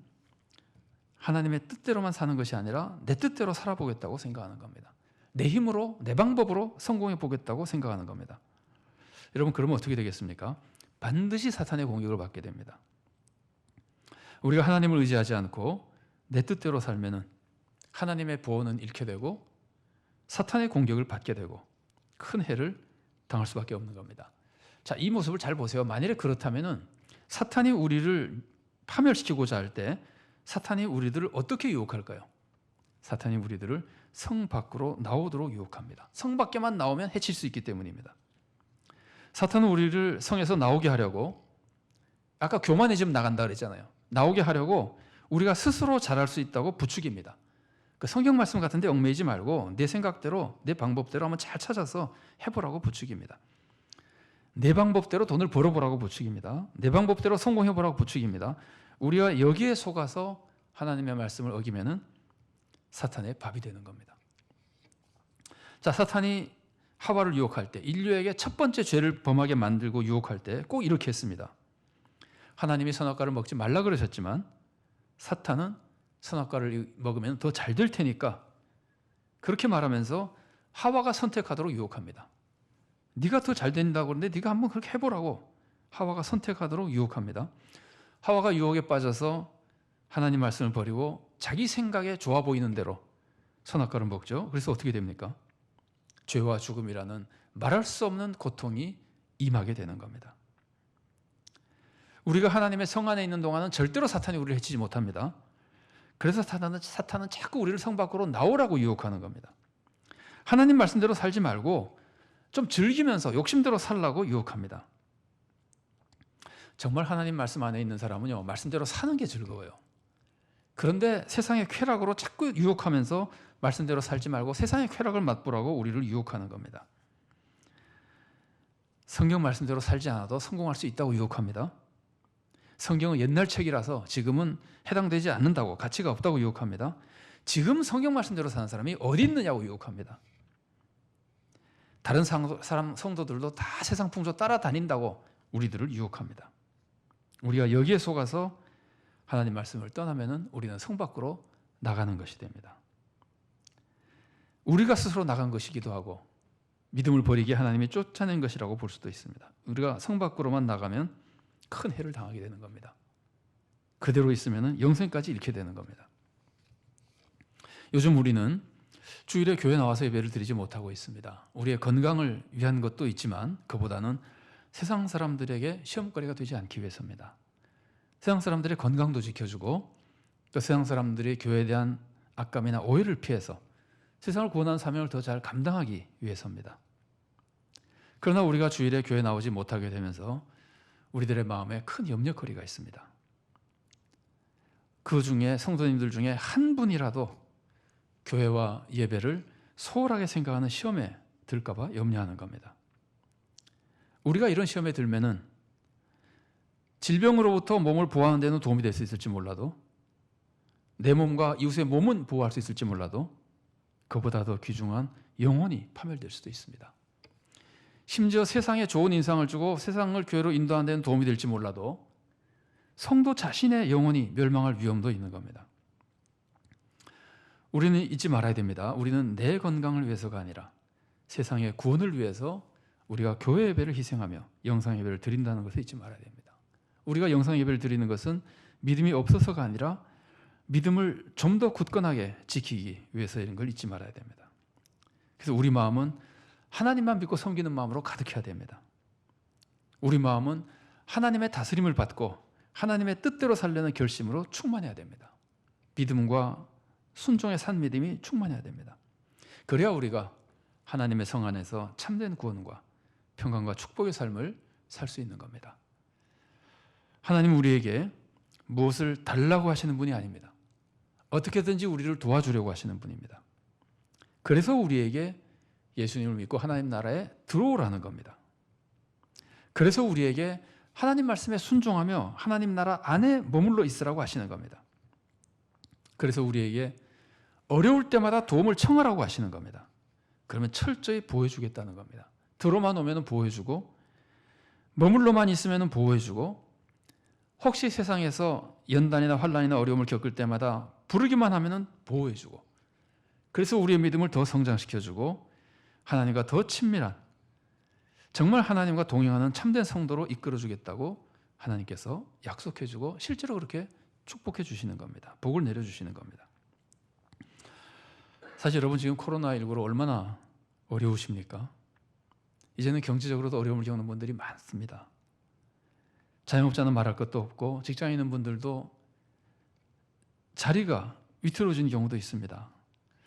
하나님의 뜻대로만 사는 것이 아니라 내 뜻대로 살아보겠다고 생각하는 겁니다. 내 힘으로, 내 방법으로 성공해 보겠다고 생각하는 겁니다. 여러분, 그러면 어떻게 되겠습니까? 반드시 사탄의 공격을 받게 됩니다. 우리가 하나님을 의지하지 않고 내 뜻대로 살면은 하나님의 보호는 잃게 되고 사탄의 공격을 받게 되고 큰 해를 당할 수밖에 없는 겁니다. 자, 이 모습을 잘 보세요. 만일에 그렇다면은 사탄이 우리를 파멸시키고자 할 때 사탄이 우리들을 어떻게 유혹할까요? 사탄이 우리들을 성 밖으로 나오도록 유혹합니다. 성 밖에만 나오면 해칠 수 있기 때문입니다. 사탄은 우리를 성에서 나오게 하려고, 아까 교만해지면 나간다 그랬잖아요. 나오게 하려고 우리가 스스로 잘할 수 있다고 부추깁니다. 그 성경 말씀 같은데 얽매이지 말고 내 생각대로 내 방법대로 한번 잘 찾아서 해보라고 부추깁니다. 내 방법대로 돈을 벌어보라고 부추깁니다. 내 방법대로 성공해보라고 부추깁니다. 우리가 여기에 속아서 하나님의 말씀을 어기면은 사탄의 밥이 되는 겁니다. 자, 사탄이 하와를 유혹할 때, 인류에게 첫 번째 죄를 범하게 만들고 유혹할 때 꼭 이렇게 했습니다. 하나님이 선악과를 먹지 말라 그러셨지만 사탄은 선악과를 먹으면 더 잘 될 테니까 그렇게 말하면서 하와가 선택하도록 유혹합니다. 네가 더 잘 된다고 그러는데 네가 한번 그렇게 해보라고 하와가 선택하도록 유혹합니다. 하와가 유혹에 빠져서 하나님 말씀을 버리고 자기 생각에 좋아 보이는 대로 선악과를 먹죠. 그래서 어떻게 됩니까? 죄와 죽음이라는 말할 수 없는 고통이 임하게 되는 겁니다. 우리가 하나님의 성 안에 있는 동안은 절대로 사탄이 우리를 해치지 못합니다. 그래서 사탄은 자꾸 우리를 성 밖으로 나오라고 유혹하는 겁니다. 하나님 말씀대로 살지 말고 좀 즐기면서 욕심대로 살라고 유혹합니다. 정말 하나님 말씀 안에 있는 사람은요, 말씀대로 사는 게 즐거워요. 그런데 세상의 쾌락으로 자꾸 유혹하면서 말씀대로 살지 말고 세상의 쾌락을 맛보라고 우리를 유혹하는 겁니다. 성경 말씀대로 살지 않아도 성공할 수 있다고 유혹합니다. 성경은 옛날 책이라서 지금은 해당되지 않는다고, 가치가 없다고 유혹합니다. 지금 성경 말씀대로 사는 사람이 어디 있느냐고 유혹합니다. 다른 성도들도 다 세상 풍조 따라다닌다고 우리들을 유혹합니다. 우리가 여기에 속아서 하나님 말씀을 떠나면은 우리는 성 밖으로 나가는 것이 됩니다. 우리가 스스로 나간 것이기도 하고 믿음을 버리게 하나님이 쫓아낸 것이라고 볼 수도 있습니다. 우리가 성 밖으로만 나가면 큰 해를 당하게 되는 겁니다. 그대로 있으면 영생까지 잃게 되는 겁니다. 요즘 우리는 주일에 교회 나와서 예배를 드리지 못하고 있습니다. 우리의 건강을 위한 것도 있지만 그보다는 세상 사람들에게 시험거리가 되지 않기 위해서입니다. 세상 사람들의 건강도 지켜주고 또 세상 사람들이 교회에 대한 악감이나 오해를 피해서 세상을 구원하는 사명을 더 잘 감당하기 위해서입니다. 그러나 우리가 주일에 교회 나오지 못하게 되면서 우리들의 마음에 큰 염려거리가 있습니다. 그 중에 성도님들 중에 한 분이라도 교회와 예배를 소홀하게 생각하는 시험에 들까 봐 염려하는 겁니다. 우리가 이런 시험에 들면은 질병으로부터 몸을 보호하는 데는 도움이 될 수 있을지 몰라도 내 몸과 이웃의 몸은 보호할 수 있을지 몰라도 그보다 더 귀중한 영혼이 파멸될 수도 있습니다. 심지어 세상에 좋은 인상을 주고 세상을 교회로 인도하는 데는 도움이 될지 몰라도 성도 자신의 영혼이 멸망할 위험도 있는 겁니다. 우리는 잊지 말아야 됩니다. 우리는 내 건강을 위해서가 아니라 세상의 구원을 위해서 우리가 교회 예배를 희생하며 영상 예배를 드린다는 것을 잊지 말아야 됩니다. 우리가 영상 예배를 드리는 것은 믿음이 없어서가 아니라 믿음을 좀 더 굳건하게 지키기 위해서인 걸 잊지 말아야 됩니다. 그래서 우리 마음은 하나님만 믿고 섬기는 마음으로 가득해야 됩니다. 우리 마음은 하나님의 다스림을 받고 하나님의 뜻대로 살려는 결심으로 충만해야 됩니다. 믿음과 순종의 산 믿음이 충만해야 됩니다. 그래야 우리가 하나님의 성 안에서 참된 구원과 평강과 축복의 삶을 살 수 있는 겁니다. 하나님 우리에게 무엇을 달라고 하시는 분이 아닙니다. 어떻게든지 우리를 도와주려고 하시는 분입니다. 그래서 우리에게 예수님을 믿고 하나님 나라에 들어오라는 겁니다. 그래서 우리에게 하나님 말씀에 순종하며 하나님 나라 안에 머물러 있으라고 하시는 겁니다. 그래서 우리에게 어려울 때마다 도움을 청하라고 하시는 겁니다. 그러면 철저히 보호해주겠다는 겁니다. 들어만 오면 보호해주고 머물러만 있으면 보호해주고 혹시 세상에서 연단이나 환난이나 어려움을 겪을 때마다 부르기만 하면 보호해주고 그래서 우리의 믿음을 더 성장시켜주고 하나님과 더 친밀한 정말 하나님과 동행하는 참된 성도로 이끌어주겠다고 하나님께서 약속해주고 실제로 그렇게 축복해 주시는 겁니다. 복을 내려주시는 겁니다. 사실 여러분 지금 코로나19로 얼마나 어려우십니까? 이제는 경제적으로도 어려움을 겪는 분들이 많습니다. 자영업자는 말할 것도 없고 직장에 있는 분들도 자리가 위태로워진 경우도 있습니다.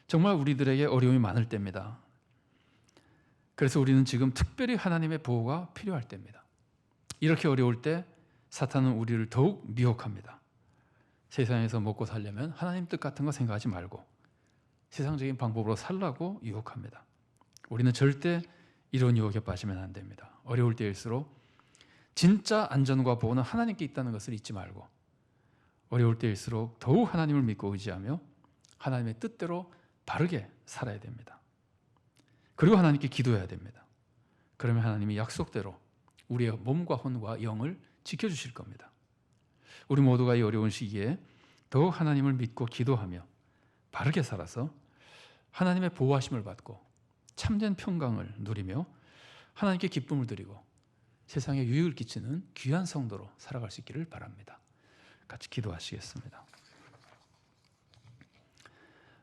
정말 우리들에게 어려움이 많을 때입니다. 그래서 우리는 지금 특별히 하나님의 보호가 필요할 때입니다. 이렇게 어려울 때 사탄은 우리를 더욱 미혹합니다. 세상에서 먹고 살려면 하나님 뜻 같은 거 생각하지 말고 세상적인 방법으로 살라고 유혹합니다. 우리는 절대 이런 유혹에 빠지면 안 됩니다. 어려울 때일수록 진짜 안전과 보호는 하나님께 있다는 것을 잊지 말고 어려울 때일수록 더욱 하나님을 믿고 의지하며 하나님의 뜻대로 바르게 살아야 됩니다. 그리고 하나님께 기도해야 됩니다. 그러면 하나님이 약속대로 우리의 몸과 혼과 영을 지켜주실 겁니다. 우리 모두가 이 어려운 시기에 더욱 하나님을 믿고 기도하며 바르게 살아서 하나님의 보호하심을 받고 참된 평강을 누리며 하나님께 기쁨을 드리고 세상에 유익을 끼치는 귀한 성도로 살아갈 수 있기를 바랍니다. 같이 기도하시겠습니다.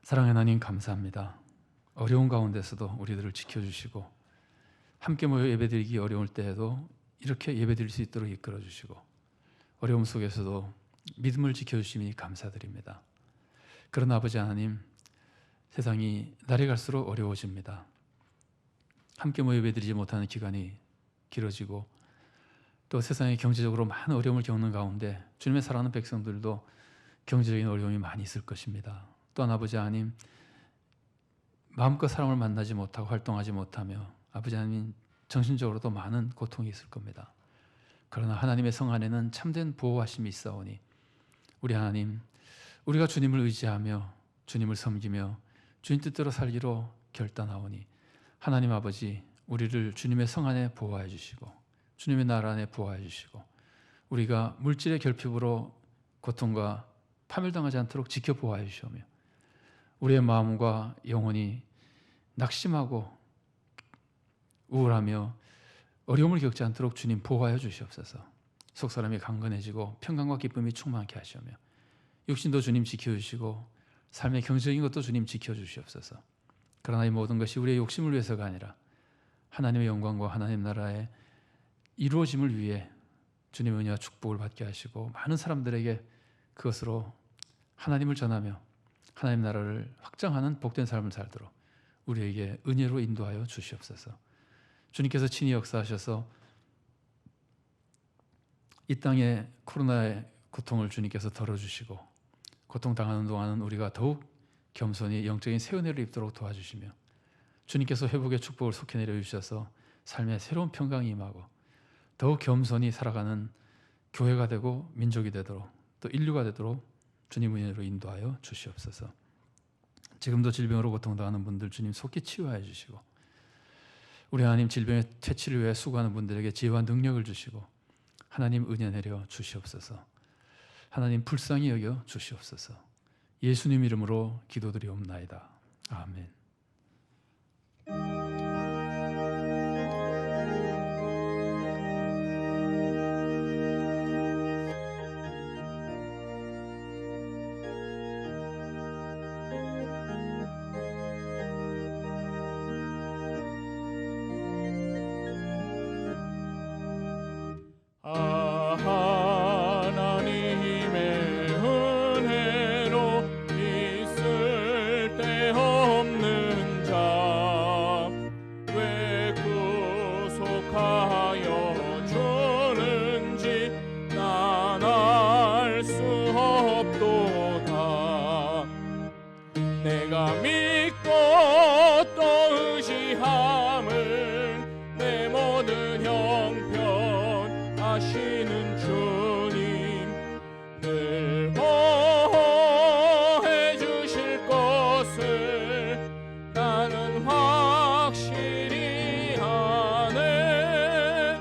사랑하는 하나님 감사합니다. 어려운 가운데서도 우리들을 지켜주시고 함께 모여 예배드리기 어려울 때에도 이렇게 예배드릴 수 있도록 이끌어주시고 어려움 속에서도 믿음을 지켜주시니 감사드립니다. 그러나 아버지 하나님, 세상이 날이 갈수록 어려워집니다. 함께 모여 예배드리지 못하는 기간이 길어지고 또 세상에 경제적으로 많은 어려움을 겪는 가운데 주님의 사랑하는 백성들도 경제적인 어려움이 많이 있을 것입니다. 또한 아버지 하나님, 마음껏 사람을 만나지 못하고 활동하지 못하며 아버지 하나님 정신적으로도 많은 고통이 있을 겁니다. 그러나 하나님의 성 안에는 참된 보호하심이 있사오니 우리 하나님, 우리가 주님을 의지하며 주님을 섬기며 주님 뜻대로 살기로 결단하오니 하나님 아버지, 우리를 주님의 성 안에 보호해 주시고 주님의 나라 안에 보호해 주시고 우리가 물질의 결핍으로 고통과 파멸당하지 않도록 지켜 보호해 주시오며 우리의 마음과 영혼이 낙심하고 우울하며 어려움을 겪지 않도록 주님 보호하여 주시옵소서. 속사람이 강건해지고 평강과 기쁨이 충만케 하시오며 육신도 주님 지켜주시고 삶의 경제적인 것도 주님 지켜주시옵소서. 그러나 이 모든 것이 우리의 욕심을 위해서가 아니라 하나님의 영광과 하나님 나라의 이루어짐을 위해 주님의 은혜와 축복을 받게 하시고 많은 사람들에게 그것으로 하나님을 전하며 하나님 나라를 확장하는 복된 삶을 살도록 우리에게 은혜로 인도하여 주시옵소서. 주님께서 친히 역사하셔서 이 땅에 코로나의 고통을 주님께서 덜어주시고 고통당하는 동안은 우리가 더욱 겸손히 영적인 새 은혜를 입도록 도와주시며 주님께서 회복의 축복을 속히 내려주셔서 삶에 새로운 평강이 임하고 더욱 겸손히 살아가는 교회가 되고 민족이 되도록 또 인류가 되도록 주님 은혜로 인도하여 주시옵소서. 지금도 질병으로 고통당하는 분들 주님 속히 치유하여 주시고 우리 하나님 질병의 퇴치를 위해 수고하는 분들에게 지혜와 능력을 주시고 하나님 은혜 내려 주시옵소서. 하나님 불쌍히 여겨 주시옵소서. 예수님 이름으로 기도드리옵나이다. 아멘. 하나님의 은혜로 있을 데 없는 자 왜 구속하여 주는지 난 알 수 없도다. 내가 믿고 또 의지함은 내 모든 형편 아시는 주님 늘 보호해 주실 것을 나는 확실히 아네.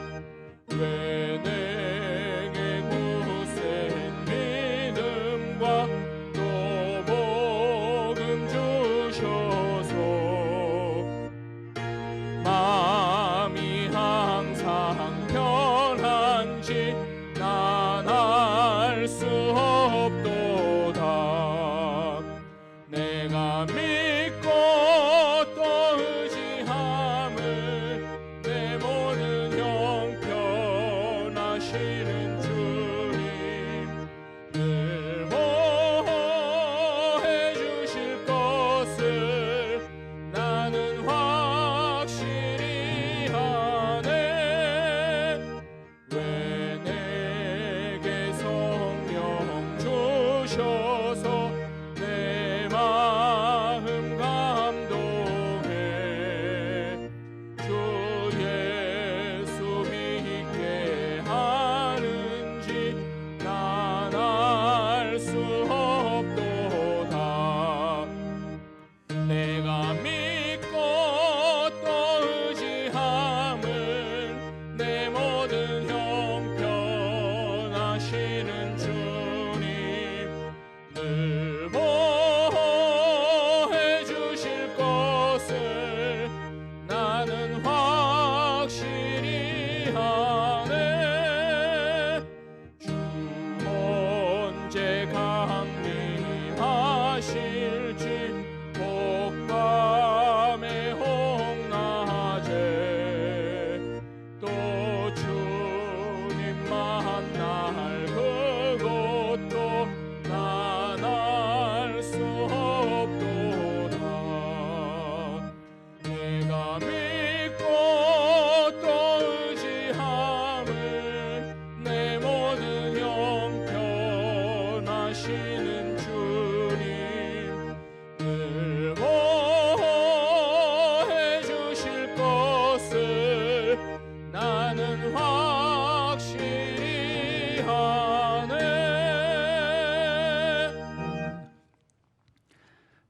왜 내게 굳센 믿음과 또 복음 주셔서 마음이 항상 편한지 난 알 수 없도다. 내가 믿고 또 의지함을 내 모든 형편 아시는 주님 늘 보호해 주실 것을 나는 확실히 아네. 왜 내게 성령 주셔서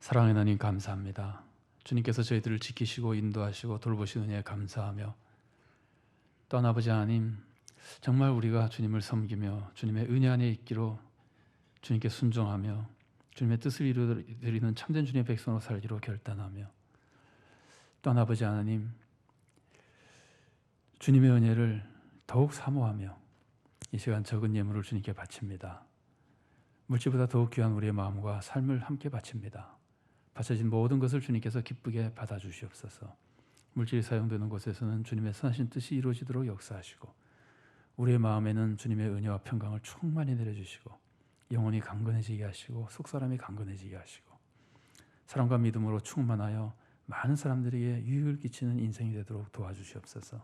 사랑하는 하나님 감사합니다. 주님께서 저희들을 지키시고 인도하시고 돌보시는 은혜에 감사하며 또 아버지 하나님 정말 우리가 주님을 섬기며 주님의 은혜 안에 있기로 주님께 순종하며 주님의 뜻을 이루어드리는 참된 주님의 백성으로 살기로 결단하며 또 아버지 하나님 주님의 은혜를 더욱 사모하며 이 시간 적은 예물을 주님께 바칩니다. 물질보다 더욱 귀한 우리의 마음과 삶을 함께 바칩니다. 바쳐진 모든 것을 주님께서 기쁘게 받아주시옵소서. 물질이 사용되는 곳에서는 주님의 선하신 뜻이 이루어지도록 역사하시고 우리의 마음에는 주님의 은혜와 평강을 충만히 내려주시고 영혼이 강건해지게 하시고 속사람이 강건해지게 하시고 사랑과 믿음으로 충만하여 많은 사람들에게 유익을 끼치는 인생이 되도록 도와주시옵소서.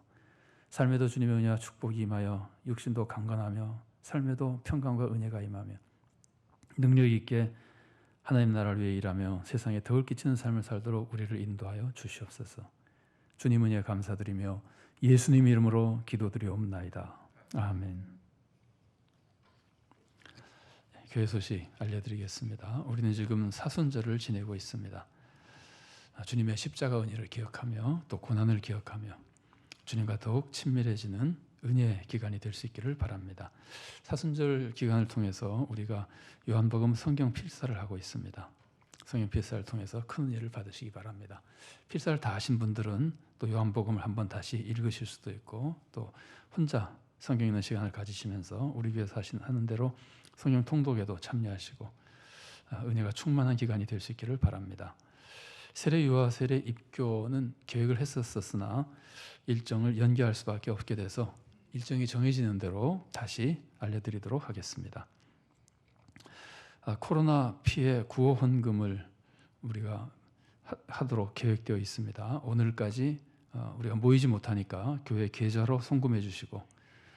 삶에도 주님의 은혜와 축복이 임하여 육신도 강건하며 삶에도 평강과 은혜가 임하며 능력 있게 하나님 나라를 위해 일하며 세상에 덕을 끼치는 삶을 살도록 우리를 인도하여 주시옵소서. 주님 은혜 감사드리며 예수님 이름으로 기도드리옵나이다. 아멘. 교회 소식 알려드리겠습니다. 우리는 지금 사순절을 지내고 있습니다. 주님의 십자가 은혜를 기억하며 또 고난을 기억하며 주님과 더욱 친밀해지는 은혜의 기간이 될 수 있기를 바랍니다. 사순절 기간을 통해서 우리가 요한복음 성경 필사를 하고 있습니다. 성경 필사를 통해서 큰 은혜를 받으시기 바랍니다. 필사를 다 하신 분들은 또 요한복음을 한번 다시 읽으실 수도 있고 또 혼자 성경 읽는 시간을 가지시면서 우리 위해서 하는 대로 성경 통독에도 참여하시고 은혜가 충만한 기간이 될 수 있기를 바랍니다. 세례 유아, 세례 입교는 계획을 했었으나 일정을 연기할 수밖에 없게 돼서 일정이 정해지는 대로 다시 알려드리도록 하겠습니다. 코로나 피해 구호 헌금을 우리가 하도록 계획되어 있습니다. 오늘까지 우리가 모이지 못하니까 교회 계좌로 송금해 주시고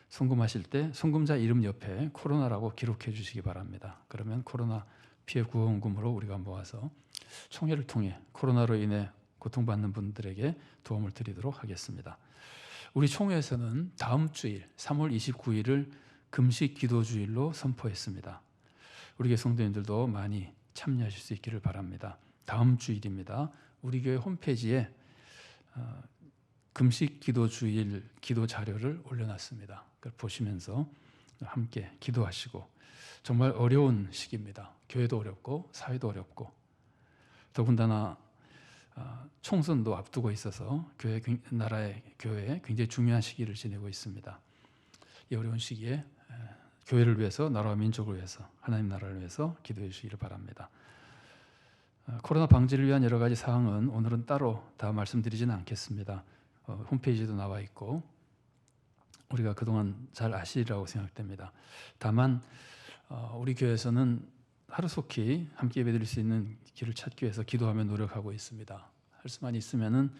송금하실 때 송금자 이름 옆에 코로나라고 기록해 주시기 바랍니다. 그러면 코로나 피해 구호 헌금으로 우리가 모아서 총회를 통해 코로나로 인해 고통받는 분들에게 도움을 드리도록 하겠습니다. 우리 총회에서는 다음 주일 3월 29일을 금식 기도주일로 선포했습니다. 우리 교회 성도님들도 많이 참여하실 수 있기를 바랍니다. 다음 주일입니다. 우리 교회 홈페이지에 금식 기도주일 기도 자료를 올려놨습니다. 그걸 보시면서 함께 기도하시고 정말 어려운 시기입니다. 교회도 어렵고 사회도 어렵고 더군다나 총선도 앞두고 있어서 나라의 교회에 굉장히 중요한 시기를 지내고 있습니다. 이 어려운 시기에 교회를 위해서 나라와 민족을 위해서 하나님 나라를 위해서 기도해 주시기를 바랍니다. 코로나 방지를 위한 여러 가지 사항은 오늘은 따로 다 말씀드리지는 않겠습니다. 홈페이지도 나와 있고 우리가 그동안 잘 아시리라고 생각됩니다. 다만 우리 교회에서는 하루속히 함께 예배드릴 수 있는 길을 찾기 위해서 기도하며 노력하고 있습니다. 할 수만 있으면은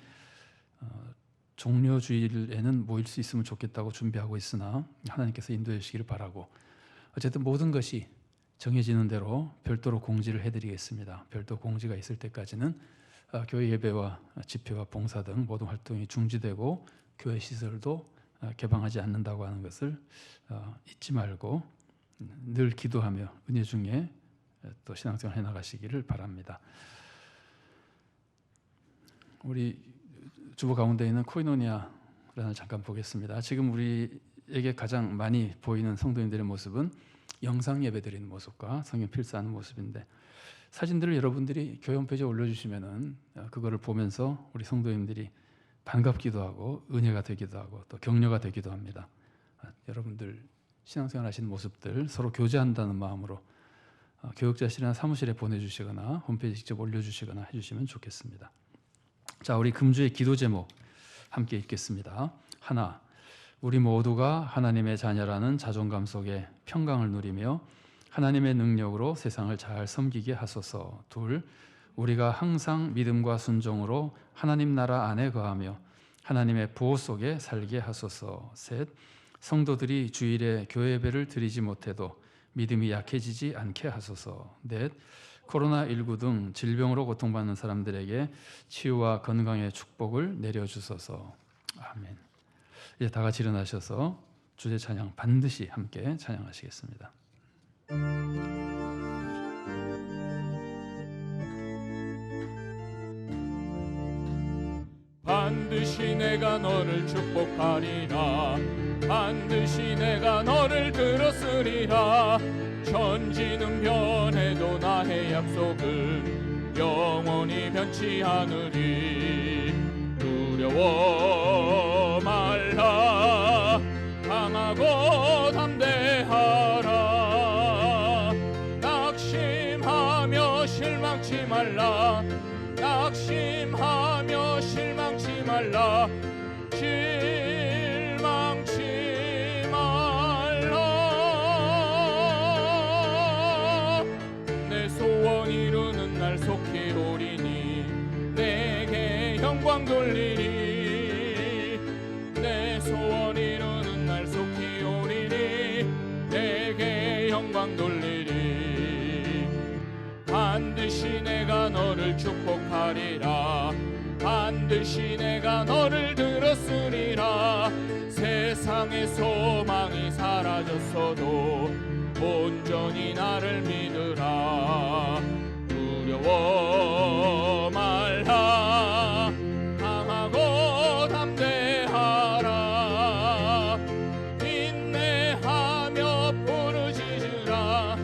종료주일에는 모일 수 있으면 좋겠다고 준비하고 있으나 하나님께서 인도해 주시기를 바라고 어쨌든 모든 것이 정해지는 대로 별도로 공지를 해드리겠습니다. 별도 공지가 있을 때까지는 교회 예배와 집회와 봉사 등 모든 활동이 중지되고 교회 시설도 개방하지 않는다고 하는 것을 잊지 말고 늘 기도하며 은혜 중에 또 신앙생활 해나가시기를 바랍니다. 우리 주보 가운데 있는 코이노니아를 잠깐 보겠습니다. 지금 우리에게 가장 많이 보이는 성도님들의 모습은 영상 예배 드리는 모습과 성경 필사하는 모습인데 사진들을 여러분들이 교회 홈페이지에 올려주시면은 그거를 보면서 우리 성도님들이 반갑기도 하고 은혜가 되기도 하고 또 격려가 되기도 합니다. 여러분들 신앙생활 하시는 모습들 서로 교제한다는 마음으로 교육자실이나 사무실에 보내주시거나 홈페이지 직접 올려주시거나 해주시면 좋겠습니다. 자, 우리 금주의 기도 제목 함께 읽겠습니다. 하나, 우리 모두가 하나님의 자녀라는 자존감 속에 평강을 누리며 하나님의 능력으로 세상을 잘 섬기게 하소서. 둘, 우리가 항상 믿음과 순종으로 하나님 나라 안에 거하며 하나님의 보호 속에 살게 하소서. 셋, 성도들이 주일에 교회 예배를 드리지 못해도 믿음이 약해지지 않게 하소서. 넷, 코로나19 등 질병으로 고통받는 사람들에게 치유와 건강의 축복을 내려주소서. 아멘. 이제 다 같이 일어나셔서 주제 찬양 반드시 함께 찬양하시겠습니다. 반드시 내가 너를 축복하리라. 반드시 내가 너를 들었으리라. 천지는 변해도 나의 약속은 영원히 변치 않으리. 두려워 말라. 강하고 담대하라. 낙심하며 실망치 말라. 낙심하며 실망치 말라. 실망치 말라. 내 소원 이루는 날 속히 오리니 내게 영광 돌리리. 내 소원 이루는 날 속히 오리니 내게 영광 돌리리. 반드시 내가 너를 축복하리라. 반드시 내가 너를 들었으리라. 세상의 소망이 사라졌어도 온전히 나를 믿으라. 두려워 말라. 강하고 담대하라. 인내하며 부르짖으라.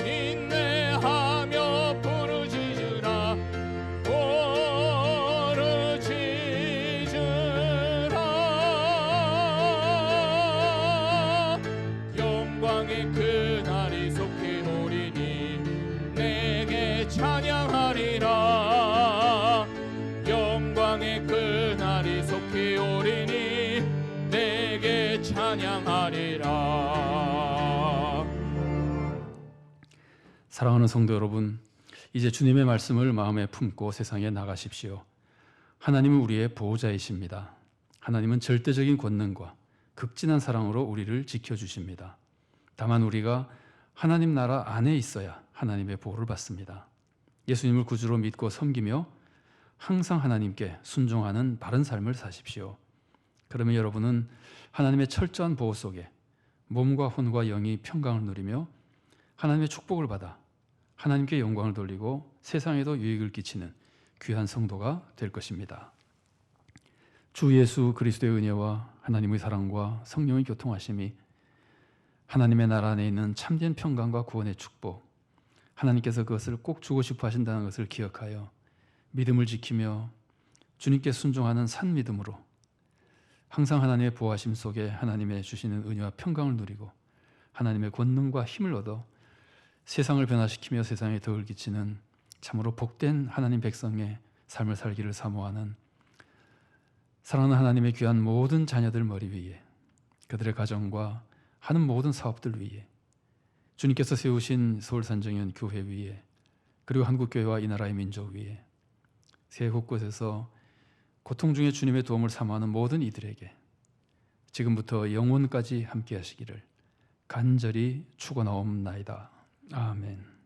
인내하며 부르짖으라. 부르짖으라. 영광의 그날이 속히 오리니 내게 찬양하리라. 영광의 그날이 속히 오리니 내게 찬양하리라. 사랑하는 성도 여러분, 이제 주님의 말씀을 마음에 품고 세상에 나가십시오. 하나님은 우리의 보호자이십니다. 하나님은 절대적인 권능과 극진한 사랑으로 우리를 지켜주십니다. 다만 우리가 하나님 나라 안에 있어야 하나님의 보호를 받습니다. 예수님을 구주로 믿고 섬기며 항상 하나님께 순종하는 바른 삶을 사십시오. 그러면 여러분은 하나님의 철저한 보호 속에 몸과 혼과 영이 평강을 누리며 하나님의 축복을 받아 하나님께 영광을 돌리고 세상에도 유익을 끼치는 귀한 성도가 될 것입니다. 주 예수 그리스도의 은혜와 하나님의 사랑과 성령의 교통하심이 하나님의 나라 안에 있는 참된 평강과 구원의 축복, 하나님께서 그것을 꼭 주고 싶어 하신다는 것을 기억하여 믿음을 지키며 주님께 순종하는 산 믿음으로 항상 하나님의 보호하심 속에 하나님의 주시는 은혜와 평강을 누리고 하나님의 권능과 힘을 얻어 세상을 변화시키며 세상에 덕을 끼치는 참으로 복된 하나님 백성의 삶을 살기를 사모하는 사랑하는 하나님의 귀한 모든 자녀들 머리 위에, 그들의 가정과 하는 모든 사업들 위에, 주님께서 세우신 서울산정연 교회 위에, 그리고 한국교회와 이 나라의 민족 위에, 세계 곳곳에서 고통 중에 주님의 도움을 사모하는 모든 이들에게 지금부터 영원까지 함께 하시기를 간절히 축원하옵나이다. 아멘.